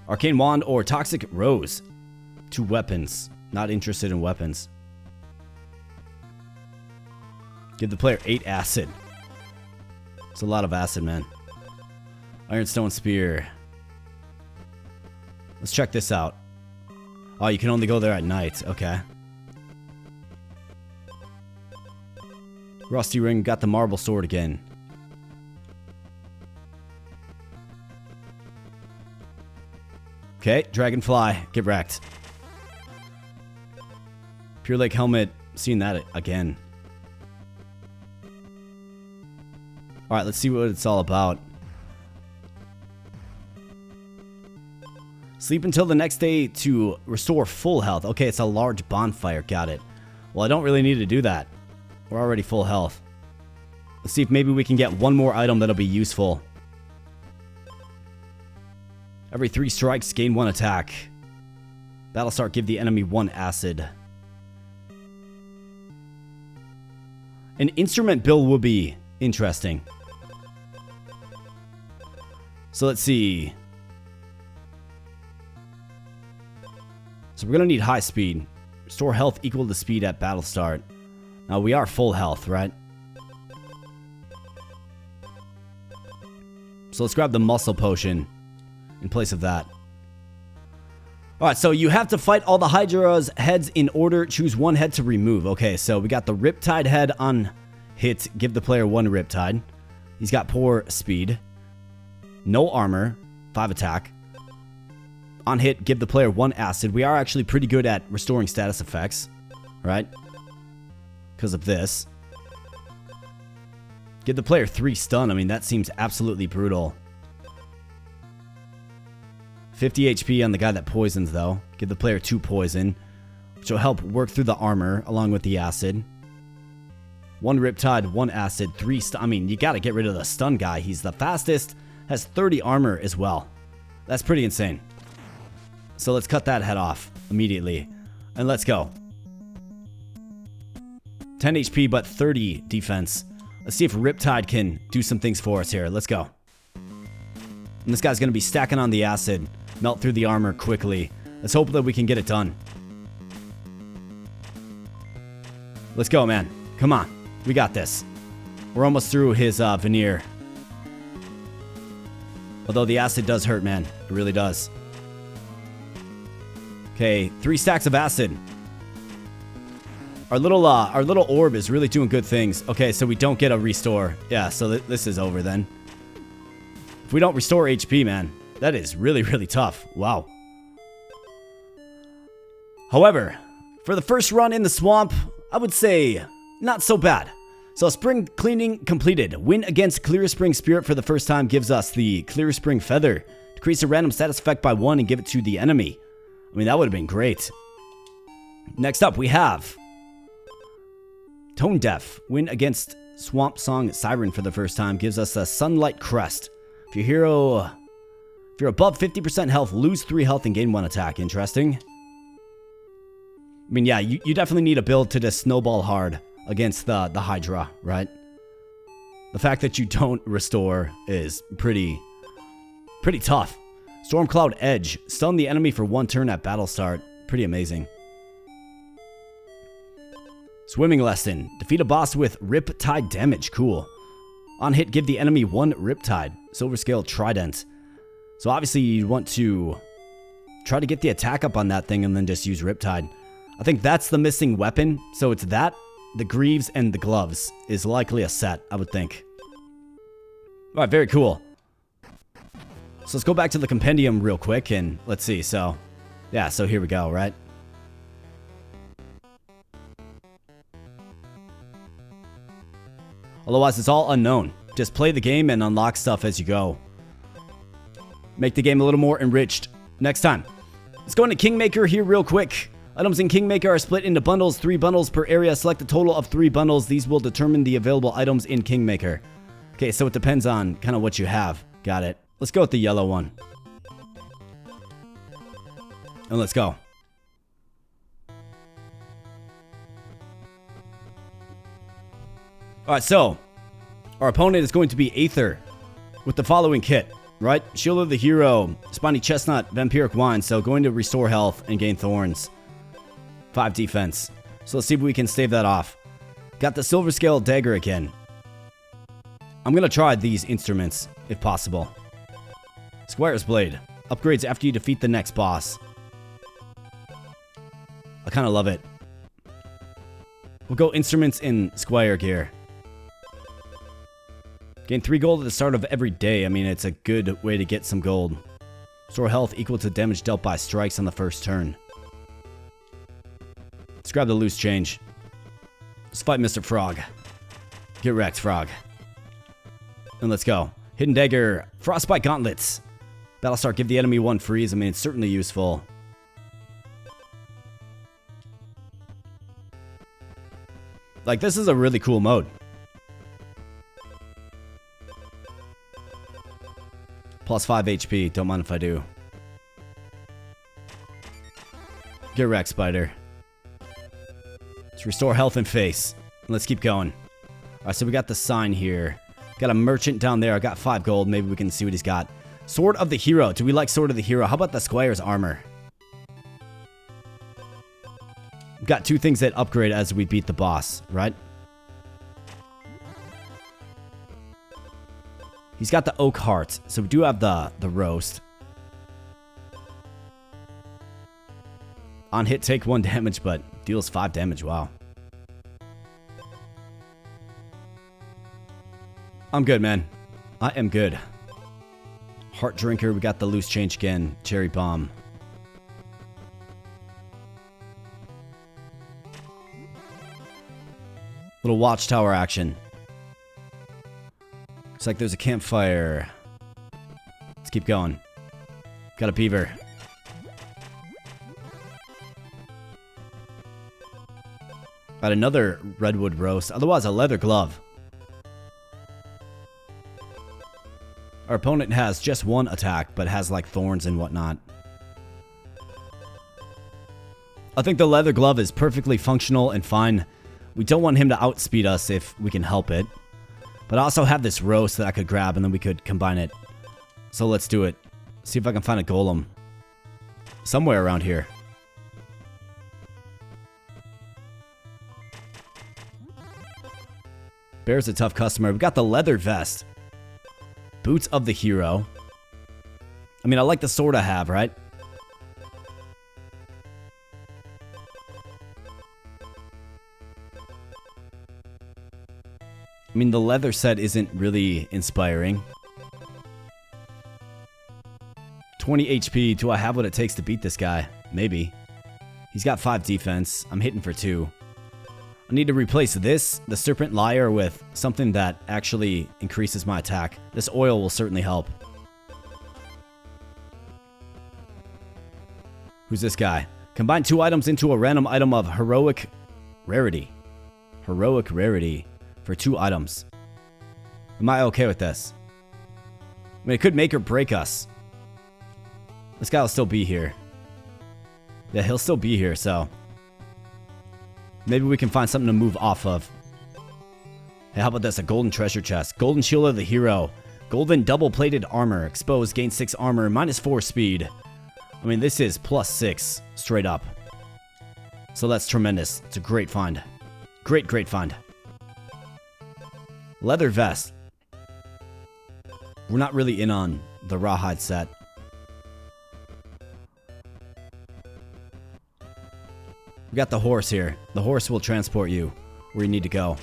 Arcane Wand or Toxic Rose. 2 weapons. Not interested in weapons. Give the player 8 acid. It's a lot of acid, man. Ironstone Spear. Let's check this out. Oh, you can only go there at night. Okay. Rusty Ring. Got the Marble Sword again. Okay, Dragonfly. Get wrecked. Pure Lake Helmet, seeing that again. Alright, let's see what it's all about. Sleep until the next day to restore full health. Okay, it's a large bonfire. Got it. Well, I don't really need to do that. We're already full health. Let's see if maybe we can get one more item that'll be useful. Every 3 strikes, gain 1 attack. Battle start, give the enemy 1 acid. An instrument build would be interesting. So let's see. So we're going to need high speed. Restore health equal to speed at battle start. Now we are full health, right? So let's grab the muscle potion in place of that. Alright, so you have to fight all the Hydra's heads in order. Choose 1 head to remove. Okay, so we got the Riptide head on hit. Give the player 1 Riptide. He's got poor speed. No armor. 5 attack. On hit, give the player 1 acid. We are actually pretty good at restoring status effects, right? Because of this. Give the player 3 stun. I mean, that seems absolutely brutal. 50 HP on the guy that poisons, though. Give the player 2 poison, which will help work through the armor along with the acid. 1 Riptide, 1 acid, 3 stun. I mean, you gotta get rid of the stun guy. He's the fastest, has 30 armor as well. That's pretty insane. So let's cut that head off immediately. And let's go. 10 HP, but 30 defense. Let's see if Riptide can do some things for us here. Let's go. And this guy's going to be stacking on the acid. Melt through the armor quickly. Let's hope that we can get it done. Let's go, man. Come on. We got this. We're almost through his veneer. Although the acid does hurt, man. It really does. Okay, 3 stacks of acid. Our little orb is really doing good things. Okay, so we don't get a restore. Yeah, so this is over then. If we don't restore HP, man, that is really, really tough. Wow. However, for the first run in the swamp, I would say not so bad. So spring cleaning completed. Win against Clear Spring Spirit for the first time gives us the Clear Spring Feather. Decrease a random status effect by 1 and give it to the enemy. I mean, that would have been great. Next up, we have Tone Deaf. Win against Swamp Song Siren for the first time. Gives us a Sunlight Crest. If you're above 50% health, lose 3 health and gain 1 attack. Interesting. I mean, yeah, you definitely need a build to just snowball hard against the Hydra, right? The fact that you don't restore is pretty tough. Stormcloud Edge. Stun the enemy for 1 turn at battle start. Pretty amazing. Swimming Lesson. Defeat a boss with Riptide damage. Cool. On hit, give the enemy 1 Riptide. Silver Scale Trident. So obviously you want to try to get the attack up on that thing and then just use Riptide. I think that's the missing weapon. So it's that, the greaves, and the gloves is likely a set, I would think. Alright, very cool. So let's go back to the compendium real quick and let's see. So, yeah, so here we go, right? Otherwise, it's all unknown. Just play the game and unlock stuff as you go. Make the game a little more enriched next time. Let's go into Kingmaker here real quick. Items in Kingmaker are split into bundles. 3 bundles per area. Select a total of 3 bundles. These will determine the available items in Kingmaker. Okay, so it depends on kind of what you have. Got it. Let's go with the yellow one. And let's go. Alright, so our opponent is going to be Aether with the following kit, right? Shield of the Hero, Spiny Chestnut, Vampiric Wine, so going to restore health and gain thorns. 5 defense. So let's see if we can stave that off. Got the Silver Scale Dagger again. I'm going to try these instruments, if possible. Squire's Blade. Upgrades after you defeat the next boss. I kind of love it. We'll go instruments in Squire gear. Gain 3 gold at the start of every day. I mean, it's a good way to get some gold. Store health equal to damage dealt by strikes on the first turn. Let's grab the loose change. Let's fight Mr. Frog. Get wrecked, Frog. And let's go. Hidden Dagger, Frostbite Gauntlets. Battlestar, give the enemy 1 freeze. I mean, it's certainly useful. Like, this is a really cool mode. Plus 5 HP. Don't mind if I do. Get wrecked, Spider. Let's restore health and face. Let's keep going. Alright, so we got the sign here. Got a merchant down there. I got 5 gold. Maybe we can see what he's got. Sword of the Hero. Do we like Sword of the Hero? How about the Squire's armor? We've got 2 things that upgrade as we beat the boss, right? He's got the oak heart, so we do have the roast. On hit, take 1 damage, but deals 5 damage. Wow. I'm good, man. I am good. Heart Drinker, we got the loose change again. Cherry Bomb. Little watchtower action. Looks like there's a campfire. Let's keep going. Got a beaver. Got another redwood roast. Otherwise, a leather glove. Our opponent has just 1 attack, but has like thorns and whatnot. I think the leather glove is perfectly functional and fine. We don't want him to outspeed us if we can help it. But I also have this roast that I could grab and then we could combine it. So let's do it. See if I can find a golem. Somewhere around here. Bear's a tough customer. We've got the leather vest. Boots of the Hero. I mean, I like the sword I have, right? I mean, the leather set isn't really inspiring. 20 HP. Do I have what it takes to beat this guy? Maybe. He's got 5 defense. I'm hitting for 2. I need to replace this, the Serpent Lyre, with something that actually increases my attack. This oil will certainly help. Who's this guy? Combine 2 items into a random item of heroic rarity. Heroic rarity for 2 items. Am I okay with this? I mean, it could make or break us. This guy will still be here. Yeah, he'll still be here, so... maybe we can find something to move off of. Hey, how about this? A golden treasure chest. Golden shield of the hero. Golden double-plated armor. Exposed, gain 6 armor, -4 speed. I mean, this is +6, straight up. So that's tremendous. It's a great find. Great, great find. Leather vest. We're not really in on the rawhide set. We got the horse here. The horse will transport you where you need to go.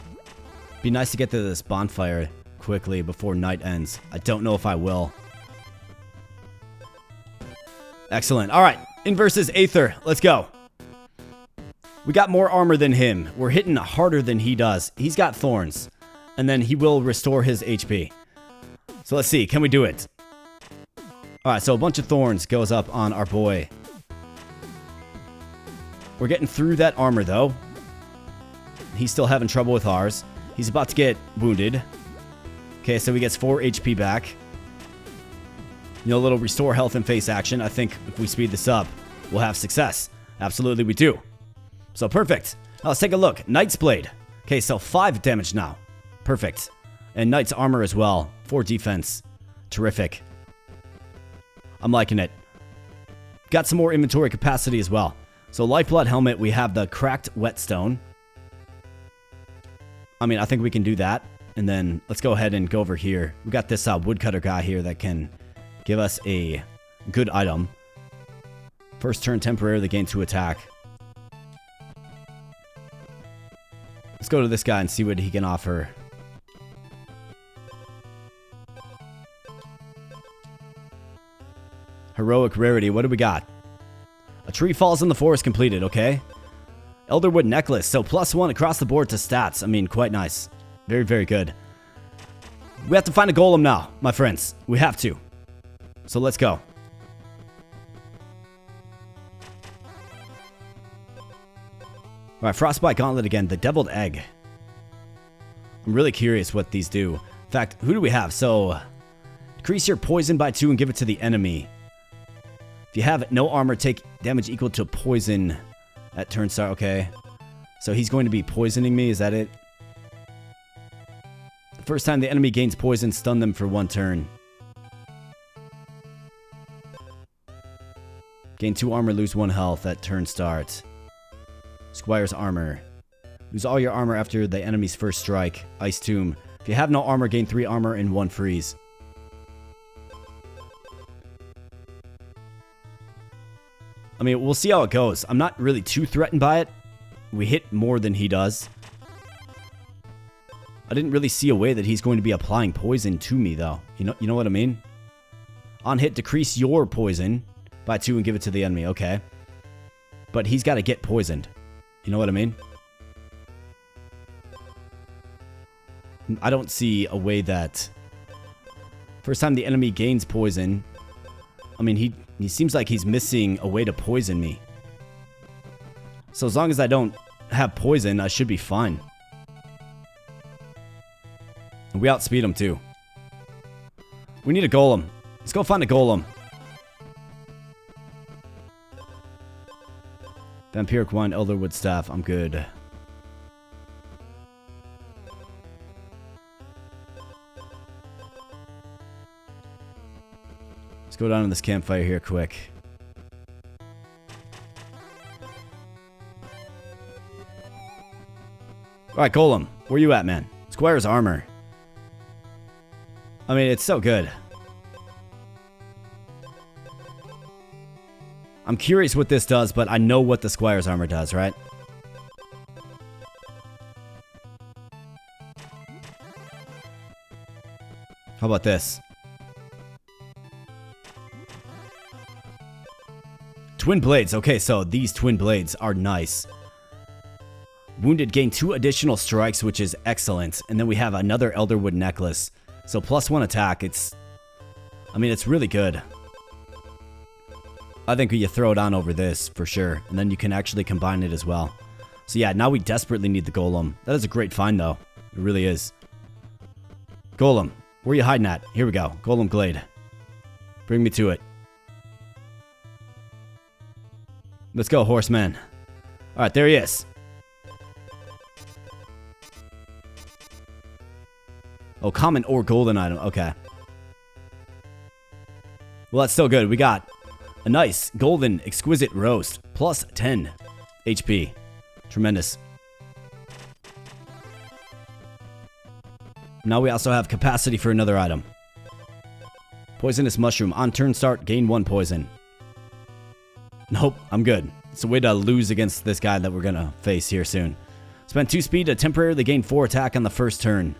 Be nice to get to this bonfire quickly before night ends. I don't know if I will. Excellent. All right. In versus Aether. Let's go. We got more armor than him. We're hitting harder than he does. He's got thorns. And then he will restore his HP. So let's see. Can we do it? All right. So a bunch of thorns goes up on our boy. We're getting through that armor, though. He's still having trouble with ours. He's about to get wounded. Okay, so he gets 4 HP back. You know, a little restore health and face action. I think if we speed this up, we'll have success. Absolutely, we do. So, perfect. Now, let's take a look. Knight's Blade. Okay, so 5 damage now. Perfect. And Knight's Armor as well. 4 defense. Terrific. I'm liking it. Got some more inventory capacity as well. So, Lifeblood Helmet, we have the Cracked Whetstone. I mean, I think we can do that. And then, let's go ahead and go over here. We got this woodcutter guy here that can give us a good item. First turn, temporarily gain 2 attack. Let's go to this guy and see what he can offer. Heroic Rarity, what do we got? A tree falls in the forest completed, okay. Elderwood necklace. So +1 across the board to stats. I mean, quite nice. Very, very good. We have to find a golem now, my friends. We have to. So let's go. Alright, Frostbite Gauntlet again. The Deviled Egg. I'm really curious what these do. In fact, who do we have? So, decrease your poison by 2 and give it to the enemy. If you have no armor, take damage equal to poison at turn start. Okay. So he's going to be poisoning me. Is that it? The first time the enemy gains poison, stun them for 1 turn. Gain 2 armor, lose 1 health at turn start. Squire's Armor. Lose all your armor after the enemy's first strike. Ice Tomb. If you have no armor, gain 3 armor and 1 freeze. I mean, we'll see how it goes. I'm not really too threatened by it. We hit more than he does. I didn't really see a way that he's going to be applying poison to me, though. You know what I mean? On hit, decrease your poison by 2 and give it to the enemy. Okay. But he's got to get poisoned. You know what I mean? I don't see a way that... First time the enemy gains poison... I mean, he seems like he's missing a way to poison me. So as long as I don't have poison, I should be fine. And we outspeed him too. We need a golem. Let's go find a golem. Vampiric Wine, Elderwood Staff. I'm good. Let's go down to this campfire here quick. Alright, Golem. Where you at, man? Squire's Armor. I mean, it's so good. I'm curious what this does, but I know what the Squire's Armor does, right? How about this? Twin Blades. Okay, so these Twin Blades are nice. Wounded gain 2 additional strikes, which is excellent. And then we have another Elderwood Necklace. So +1 attack. I mean, it's really good. I think you throw it on over this for sure. And then you can actually combine it as well. So yeah, now we desperately need the Golem. That is a great find though. It really is. Golem, where are you hiding at? Here we go. Golem Glade. Bring me to it. Let's go, horseman. Alright, there he is. Oh, common or golden item. Okay. Well, that's still good. We got a nice golden exquisite roast. +10 HP. Tremendous. Now we also have capacity for another item. Poisonous mushroom. On turn start, gain 1 poison. Nope, I'm good. It's a way to lose against this guy that we're gonna face here soon. Spend 2 speed to temporarily gain 4 attack on the first turn.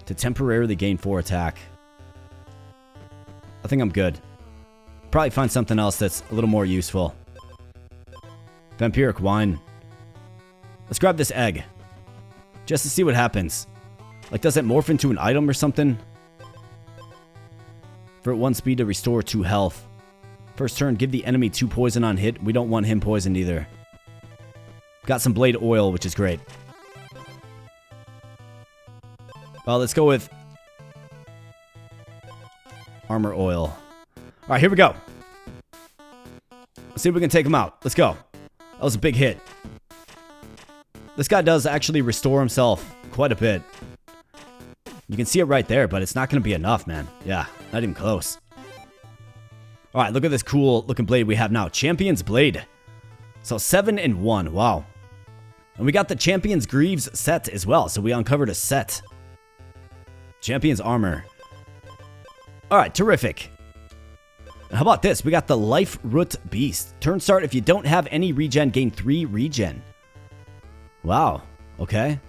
To temporarily gain 4 attack. I think I'm good. Probably find something else that's a little more useful. Vampiric Wine. Let's grab this egg. Just to see what happens. Like, does it morph into an item or something? For 1 speed to restore 2 health. First turn, give the enemy 2 poison on hit. We don't want him poisoned either. Got some blade oil, which is great. Well, let's go with armor oil. Alright, here we go. Let's see if we can take him out. Let's go. That was a big hit. This guy does actually restore himself quite a bit. You can see it right there, but it's not going to be enough, man. Yeah, not even close. Alright, look at this cool looking blade we have now. Champion's Blade. So 7 and 1. Wow. And we got the Champion's Greaves set as well. So we uncovered a set. Champion's Armor. Alright, terrific. And how about this? We got the Life Root Beast. Turn start, if you don't have any regen, gain 3 regen. Wow. Okay.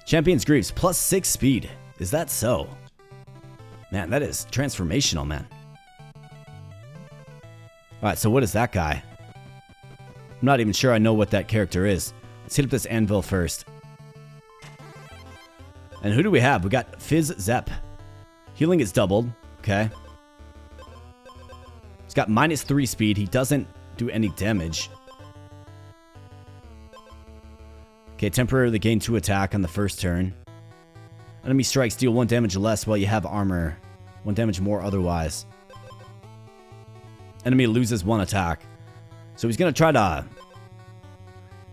Champion's Greaves, +6 speed. Is that so? Man, that is transformational, man. Alright, so what is that guy? I'm not even sure I know what that character is. Let's hit up this anvil first. And who do we have? We got Fizz Zep. Healing is doubled. Okay. He's got -3 speed. He doesn't do any damage. Okay, temporarily gain 2 attack on the first turn. Enemy strikes deal 1 damage less while you have armor. 1 damage more otherwise. Enemy loses 1 attack. So he's going to try to...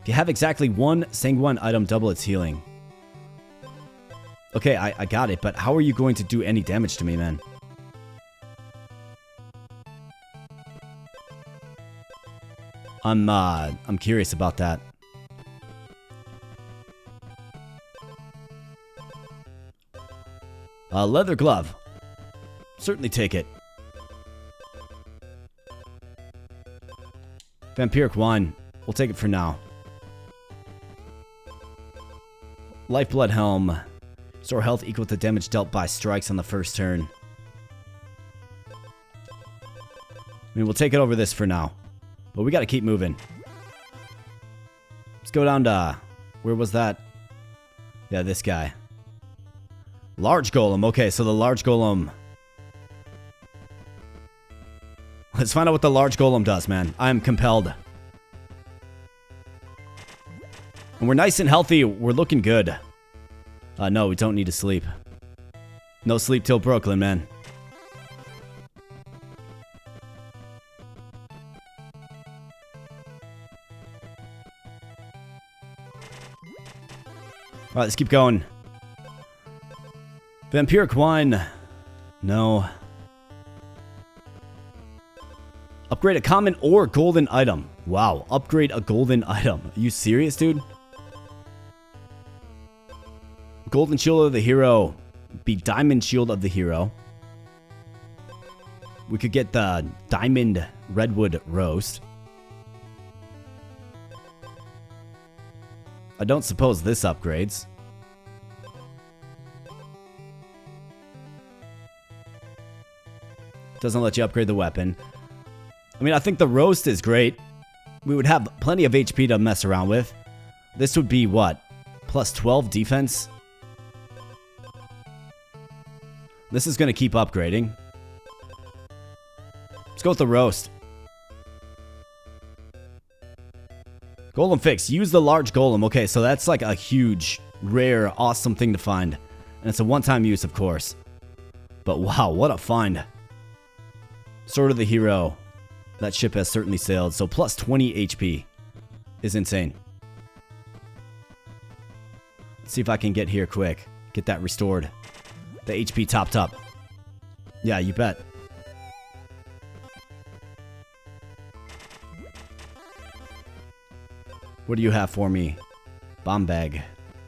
If you have exactly 1 sanguine item, double its healing. Okay, I got it, but how are you going to do any damage to me, man? I'm curious about that. Leather glove. Certainly take it. Vampiric wine. We'll take it for now. Lifeblood helm. Restore health equal to damage dealt by strikes on the first turn. I mean, we'll take it over this for now. But we gotta keep moving. Let's go down to... Where was that? Yeah, this guy. Large golem. Okay, so the large golem... Let's find out what the large golem does, man. I am compelled. And we're nice and healthy. We're looking good. No, we don't need to sleep. No sleep till Brooklyn, man. Alright, let's keep going. Vampiric wine. No. Upgrade a common or golden item. Wow, upgrade a golden item. Are you serious, dude? Golden shield of the hero. Be diamond shield of the hero. We could get the diamond redwood roast. I don't suppose this upgrades. Doesn't let you upgrade the weapon. I mean, I think the roast is great. We would have plenty of HP to mess around with. This would be what? Plus 12 defense? This is going to keep upgrading. Let's go with the roast. Golem fix. Use the large golem. Okay, so that's like a huge, rare, awesome thing to find. And it's a one-time use, of course. But wow, what a find. Sword of the hero. That ship has certainly sailed. So plus 20 HP is insane. Let's see if I can get here quick. Get that restored. The HP topped up. Yeah, you bet. What do you have for me? Bomb bag.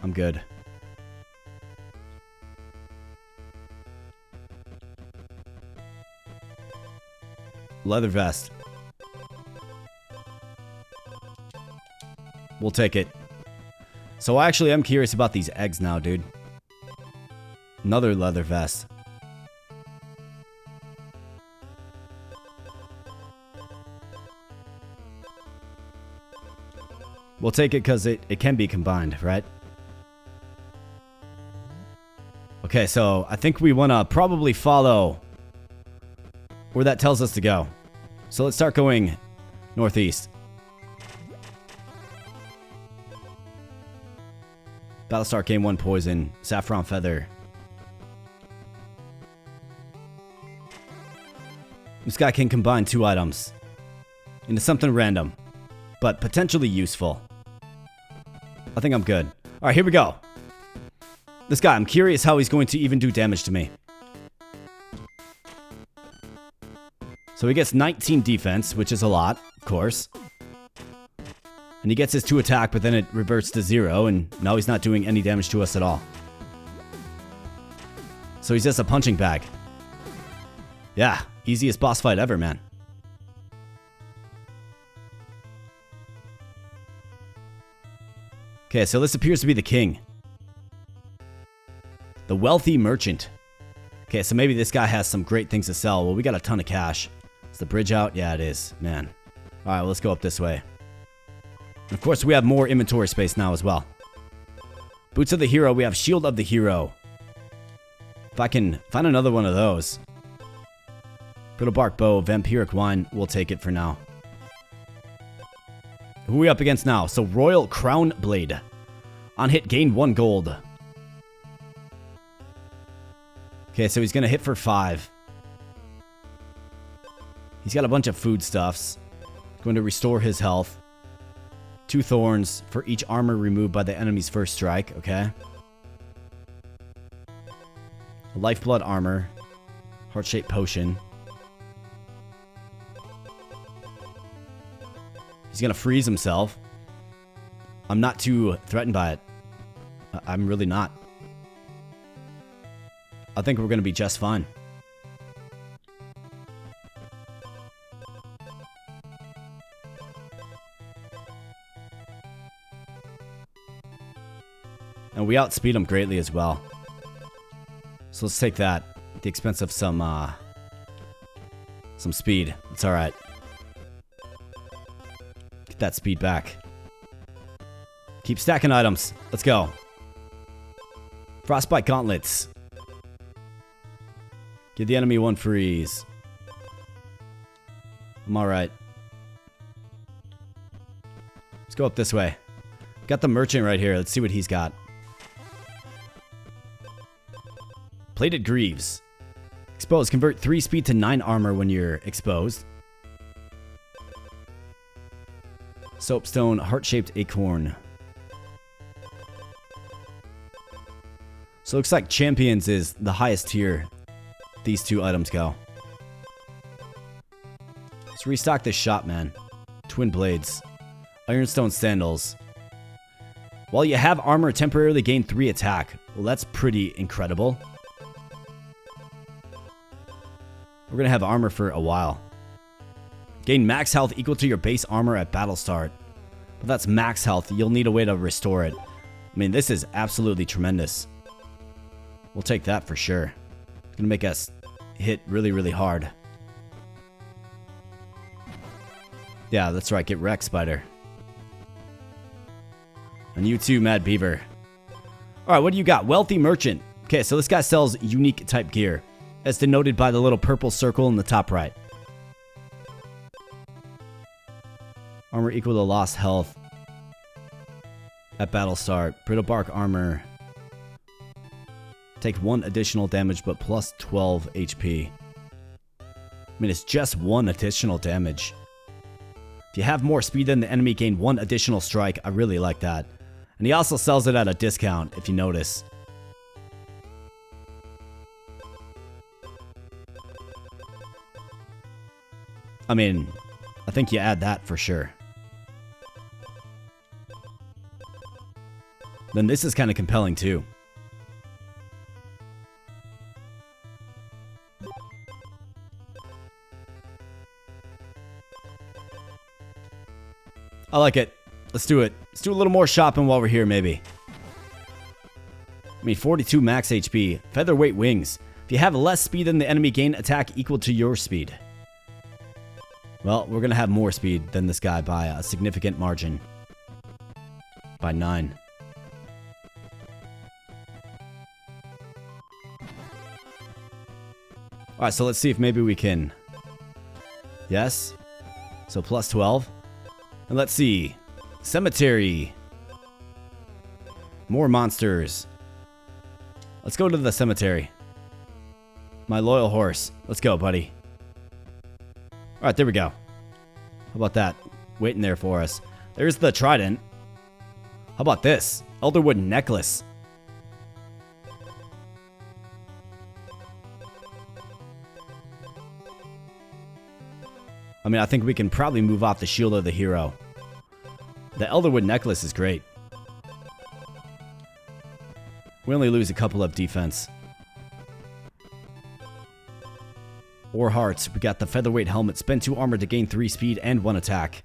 I'm good. Leather vest. We'll take it. So actually, I'm curious about these eggs now, dude. Another leather vest. We'll take it because it can be combined, right? Okay, so I think we want to probably follow where that tells us to go. So let's start going northeast. Battlestar gain 1 poison. Saffron feather. This guy can combine 2 items into something random, but potentially useful. I think I'm good. Alright, here we go. This guy, I'm curious how he's going to even do damage to me. So he gets 19 defense, which is a lot, of course. And he gets his 2 attack, but then it reverts to 0, and now he's not doing any damage to us at all. So he's just a punching bag. Yeah, easiest boss fight ever, man. Okay, so this appears to be the king. The wealthy merchant. Okay, so maybe this guy has some great things to sell. Well, we got a ton of cash. Is the bridge out? Yeah, it is. Man. Alright, well, let's go up this way. Of course, we have more inventory space now as well. Boots of the Hero. We have Shield of the Hero. If I can find another one of those. Brittle Bark Bow, Vampiric Wine. We'll take it for now. Who are we up against now? So Royal Crown Blade. On hit, gain 1 gold. Okay, so he's going to hit for 5. He's got a bunch of foodstuffs. Going to restore his health. 2 thorns for each armor removed by the enemy's first strike. Okay. Lifeblood armor. Heart-shaped potion. He's going to freeze himself. I'm not too threatened by it. I'm really not. I think we're going to be just fine. And we outspeed him greatly as well. So let's take that at the expense of some speed. It's alright. Get that speed back. Keep stacking items. Let's go. Frostbite Gauntlets. Give the enemy 1 freeze. I'm alright. Let's go up this way. Got the merchant right here. Let's see what he's got. Plated Greaves. Exposed. Convert 3 speed to 9 armor when you're exposed. Soapstone. Heart-shaped acorn. So it looks like Champions is the highest tier these 2 items go. Let's restock this shop, man. Twin Blades. Ironstone Sandals. While you have armor, temporarily gain 3 attack. Well, that's pretty incredible. We're going to have armor for a while. Gain max health equal to your base armor at battle start. But that's max health. You'll need a way to restore it. I mean, this is absolutely tremendous. We'll take that for sure. It's going to make us hit really, really hard. Yeah, that's right. Get wrecked, Spider. And you too, Mad Beaver. Alright, what do you got? Wealthy Merchant. Okay, so this guy sells unique type gear, as denoted by the little purple circle in the top right. Armor equal to lost health at battle start. Brittle Bark armor. Take 1 additional damage, but plus 12 HP. I mean, it's just 1 additional damage. If you have more speed than the enemy, gain 1 additional strike. I really like that. And he also sells it at a discount, if you notice. I mean, I think you add that for sure. Then this is kind of compelling too. I like it. Let's do it. Let's do a little more shopping while we're here, maybe. I mean, 42 max HP. Featherweight Wings. If you have less speed than the enemy, gain attack equal to your speed. Well, we're going to have more speed than this guy by a significant margin. By 9. Alright, so let's see if maybe we can... Yes. So plus 12. And let's see. Cemetery. More monsters. Let's go to the cemetery. My loyal horse. Let's go, buddy. Alright, there we go. How about that? Waiting there for us. There's the trident. How about this? Elderwood necklace. I mean, I think we can probably move off the Shield of the Hero. The Elderwood necklace is great. We only lose a couple of defense. Or hearts. We got the Featherweight helmet. Spend 2 armor to gain 3 speed and 1 attack.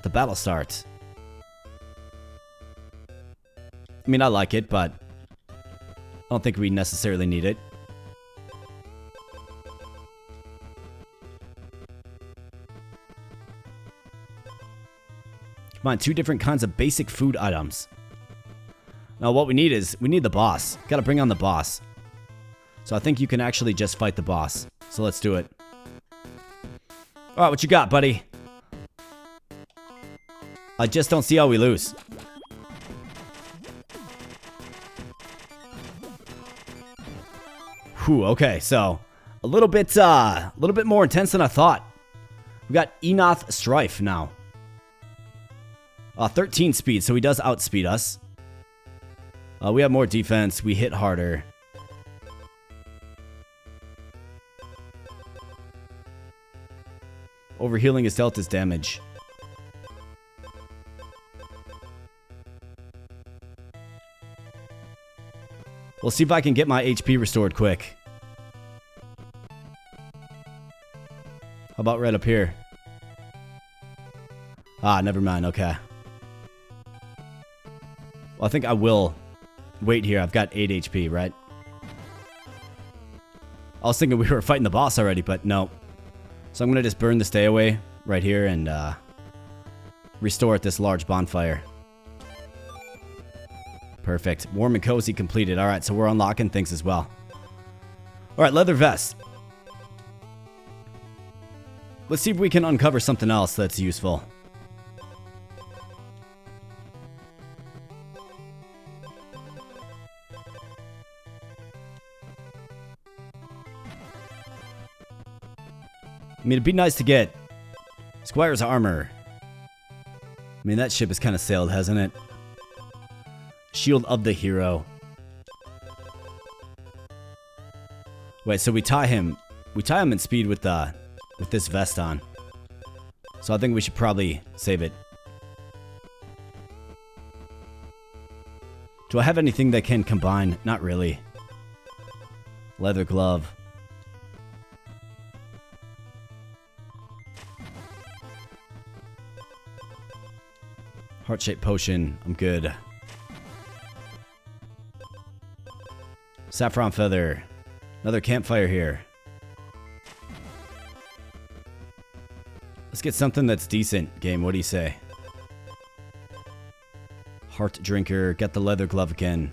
The battle starts. I mean, I like it, but I don't think we necessarily need it. Combine 2 different kinds of basic food items. Now what we need is, we need the boss. Gotta bring on the boss. So I think you can actually just fight the boss. So let's do it. Alright, what you got, buddy? I just don't see how we lose. Whew, okay, so a little bit more intense than I thought. We got Enoth Strife now. 13 speed, so he does outspeed us. We have more defense. We hit harder. Overhealing has dealt his damage. We'll see if I can get my HP restored quick. How about right up here? Ah, never mind. Okay. Well, I think I will wait here. I've got 8 HP, right? I was thinking we were fighting the boss already, but no. So I'm going to just burn the stay away right here and restore at this large bonfire. Perfect. Warm and cozy completed. Alright, so we're unlocking things as well. Alright, leather vest. Let's see if we can uncover something else that's useful. I mean, it'd be nice to get Squire's armor. I mean, that ship has kind of sailed, hasn't it? Shield of the hero. Wait, so we tie him in speed with this vest on. So I think we should probably save it. Do I have anything that can combine? Not really. Leather glove. Heart-shaped potion. I'm good. Saffron feather. Another campfire here. Let's get something that's decent, game. What do you say? Heart drinker. Get the leather glove again.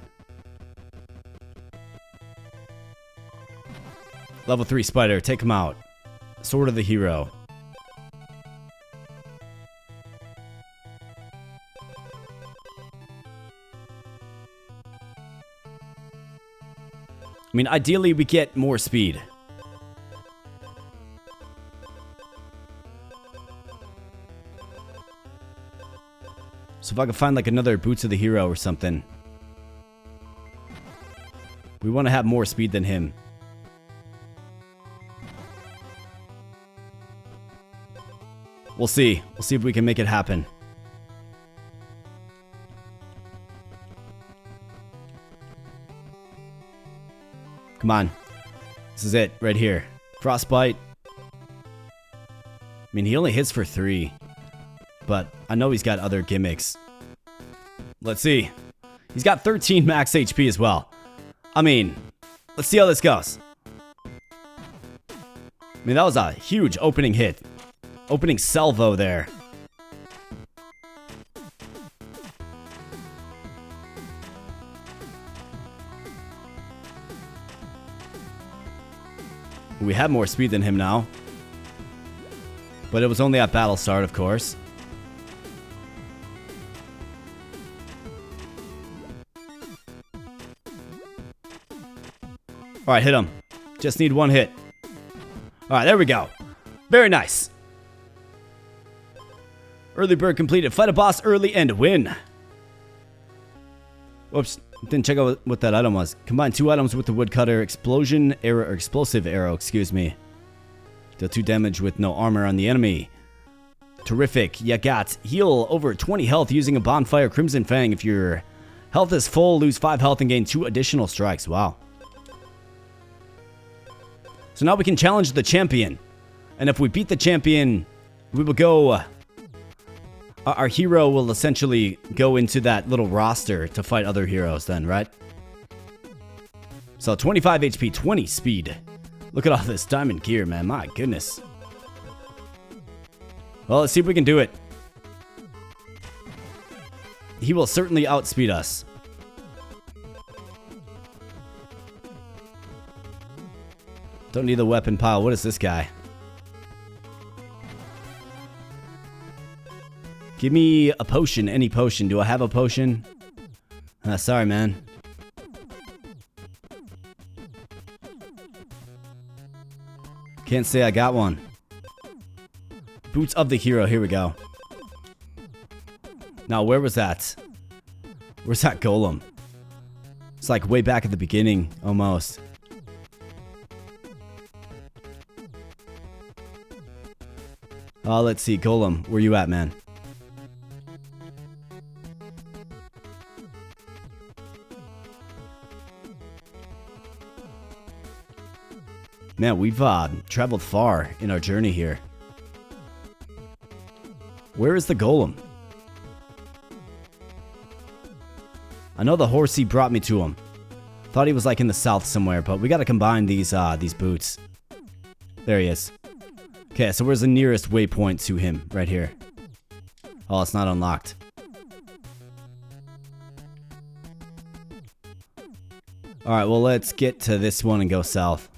Level 3 spider. Take him out. Sword of the hero. I mean, ideally, we get more speed. So if I can find, like, another Boots of the Hero or something. We want to have more speed than him. We'll see. We'll see if we can make it happen. Come on. This is it, right here. Frostbite. I mean, he only hits for 3. But I know he's got other gimmicks. Let's see. He's got 13 max HP as well. I mean, let's see how this goes. I mean, that was a huge opening hit. Opening salvo there. We have more speed than him now. But it was only at battle start, of course. Alright, hit him. Just need one hit. Alright, there we go. Very nice. Early bird completed. Fight a boss early and win. Whoops. Didn't check out what that item was. Combine 2 items with the woodcutter. Explosion arrow, or explosive arrow, excuse me. Deal 2 damage with no armor on the enemy. Terrific. You got heal over 20 health using a bonfire Crimson Fang. If your health is full, lose 5 health and gain 2 additional strikes. Wow. So now we can challenge the champion. And if we beat the champion, we will go... our hero will essentially go into that little roster to fight other heroes then, right? So 25 HP, 20 speed. Look at all this diamond gear, man. My goodness. Well, let's see if we can do it. he will certainly outspeed us. Don't need the weapon pile. What is this guy? Give me a potion. Any potion. Do I have a potion? Sorry, man. Can't say I got one. Boots of the hero. Here we go. Now, where was that? Where's that golem? It's like way back at the beginning, almost. Let's see. Golem, where you at, man? Man, we've traveled far in our journey here. Where is the golem? I know the horsey brought me to him. Thought he was like in the south somewhere, but we gotta combine these boots. There he is. Okay, so where's the nearest waypoint to him? Right here. Oh, it's not unlocked. Alright, well, let's get to this one and go south.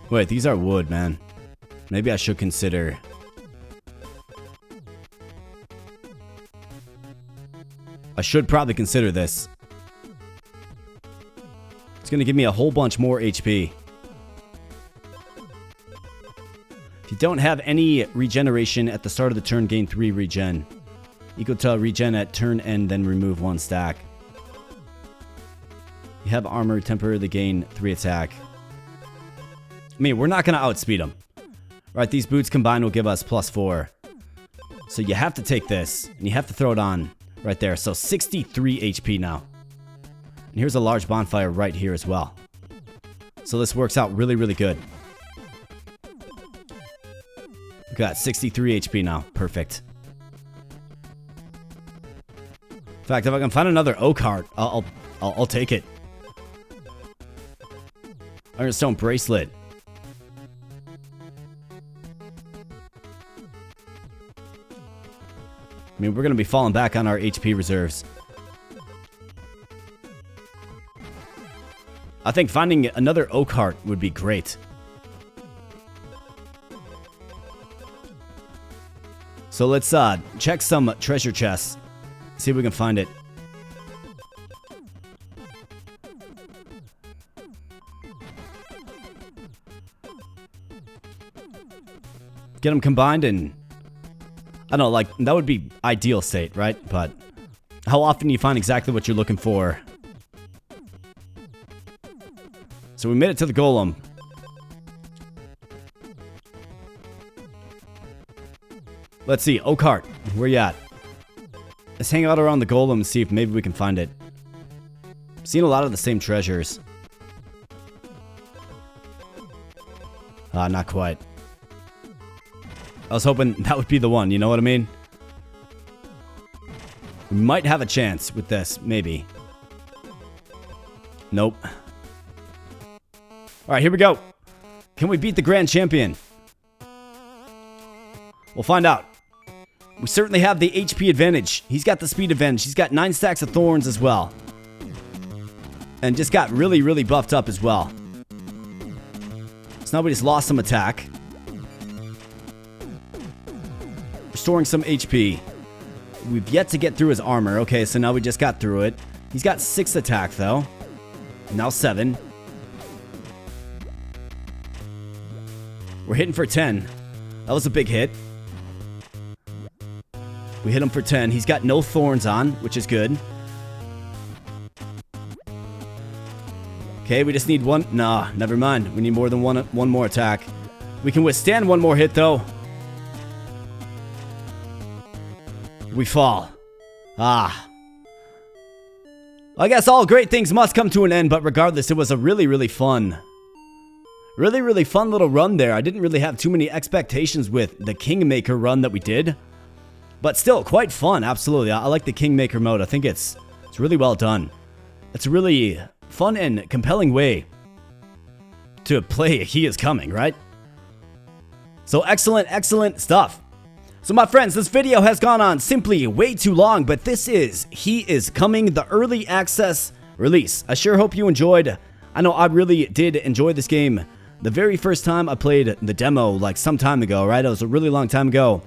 Wait, these are wood, man. Maybe I should consider... I should probably consider this. It's going to give me a whole bunch more HP. If you don't have any regeneration at the start of the turn, gain 3 regen. Equal to regen at turn end, then remove 1 stack. You have armor, temporarily gain 3 attack. I mean, we're not going to outspeed them. Right, these boots combined will give us +4. So you have to take this, and you have to throw it on right there. So 63 HP now. And here's a large bonfire right here as well. So this works out really, really good. Look at that, 63 HP now. Perfect. In fact, if I can find another oak heart, I'll take it. Ironstone bracelet. I mean, we're going to be falling back on our HP reserves. I think finding another oak heart would be great. So let's check some treasure chests. See if we can find it. Get them combined and... I don't know, like, that would be ideal state, right? But how often do you find exactly what you're looking for? So we made it to the golem. Let's see, oak heart, where you at? Let's hang out around the golem and see if maybe we can find it. Seen a lot of the same treasures. Not quite. I was hoping that would be the one, you know what I mean? We might have a chance with this, maybe. Nope. Alright, here we go. Can we beat the Grand Champion? We'll find out. We certainly have the HP advantage. He's got the speed advantage. He's got 9 stacks of thorns as well. And just got really, really buffed up as well. So now we just lost some attack. Restoring some HP. We've yet to get through his armor. Okay, so now we just got through it. He's got 6 attack though. Now 7. We're hitting for 10. That was a big hit. We hit him for 10. He's got no thorns on, which is good. Okay, we just need one. Nah, never mind. We need more than one more attack. We can withstand one more hit though. We fall. I guess all great things must come to an end, but regardless, it was a really, really fun little run there. I didn't really have too many expectations with the Kingmaker run that we did, but still quite fun. Absolutely. I like the Kingmaker mode. I think it's really well done. It's a really fun and compelling way to play He Is Coming, right? So excellent stuff. So my friends, this video has gone on simply way too long, but this is He Is Coming, the early access release. I sure hope you enjoyed. I know I really did enjoy this game. The very first time I played the demo, like some time ago, right? It was a really long time ago.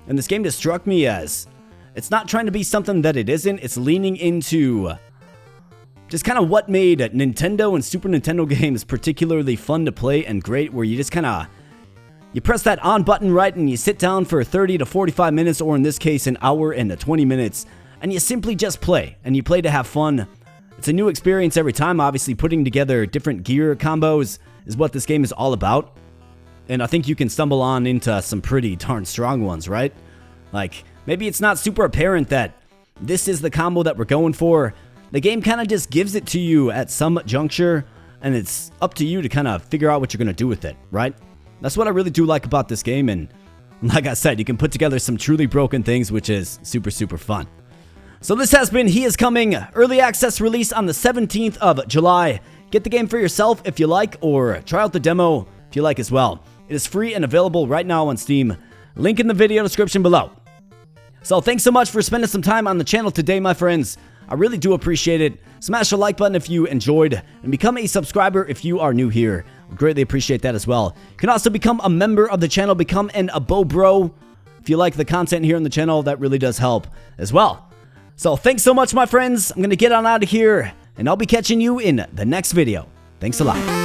And this game just struck me as, it's not trying to be something that it isn't. It's leaning into just kind of what made Nintendo and Super Nintendo games particularly fun to play and great, where you just kind of, you press that on button, right, and you sit down for 30 to 45 minutes, or in this case, an hour and 20 minutes, and you simply just play, and you play to have fun. It's a new experience every time. Obviously, putting together different gear combos is what this game is all about, and I think you can stumble on into some pretty darn strong ones, right? Like, maybe it's not super apparent that this is the combo that we're going for. The game kind of just gives it to you at some juncture, and it's up to you to kind of figure out what you're going to do with it, right? That's what I really do like about this game, and like I said, you can put together some truly broken things, which is super fun. So this has been He Is Coming, early access release on the 17th of July. Get the game for yourself if you like, or try out the demo if you like as well. It is free and available right now on Steam. Link in the video description below. So thanks so much for spending some time on the channel today, my friends. I really do appreciate it. Smash the like button if you enjoyed, and become a subscriber if you are new here. I greatly appreciate that as well. You can also become a member of the channel, become an Abo Bro. If you like the content here on the channel, that really does help as well. So thanks so much, my friends. I'm going to get on out of here, and I'll be catching you in the next video. Thanks a lot.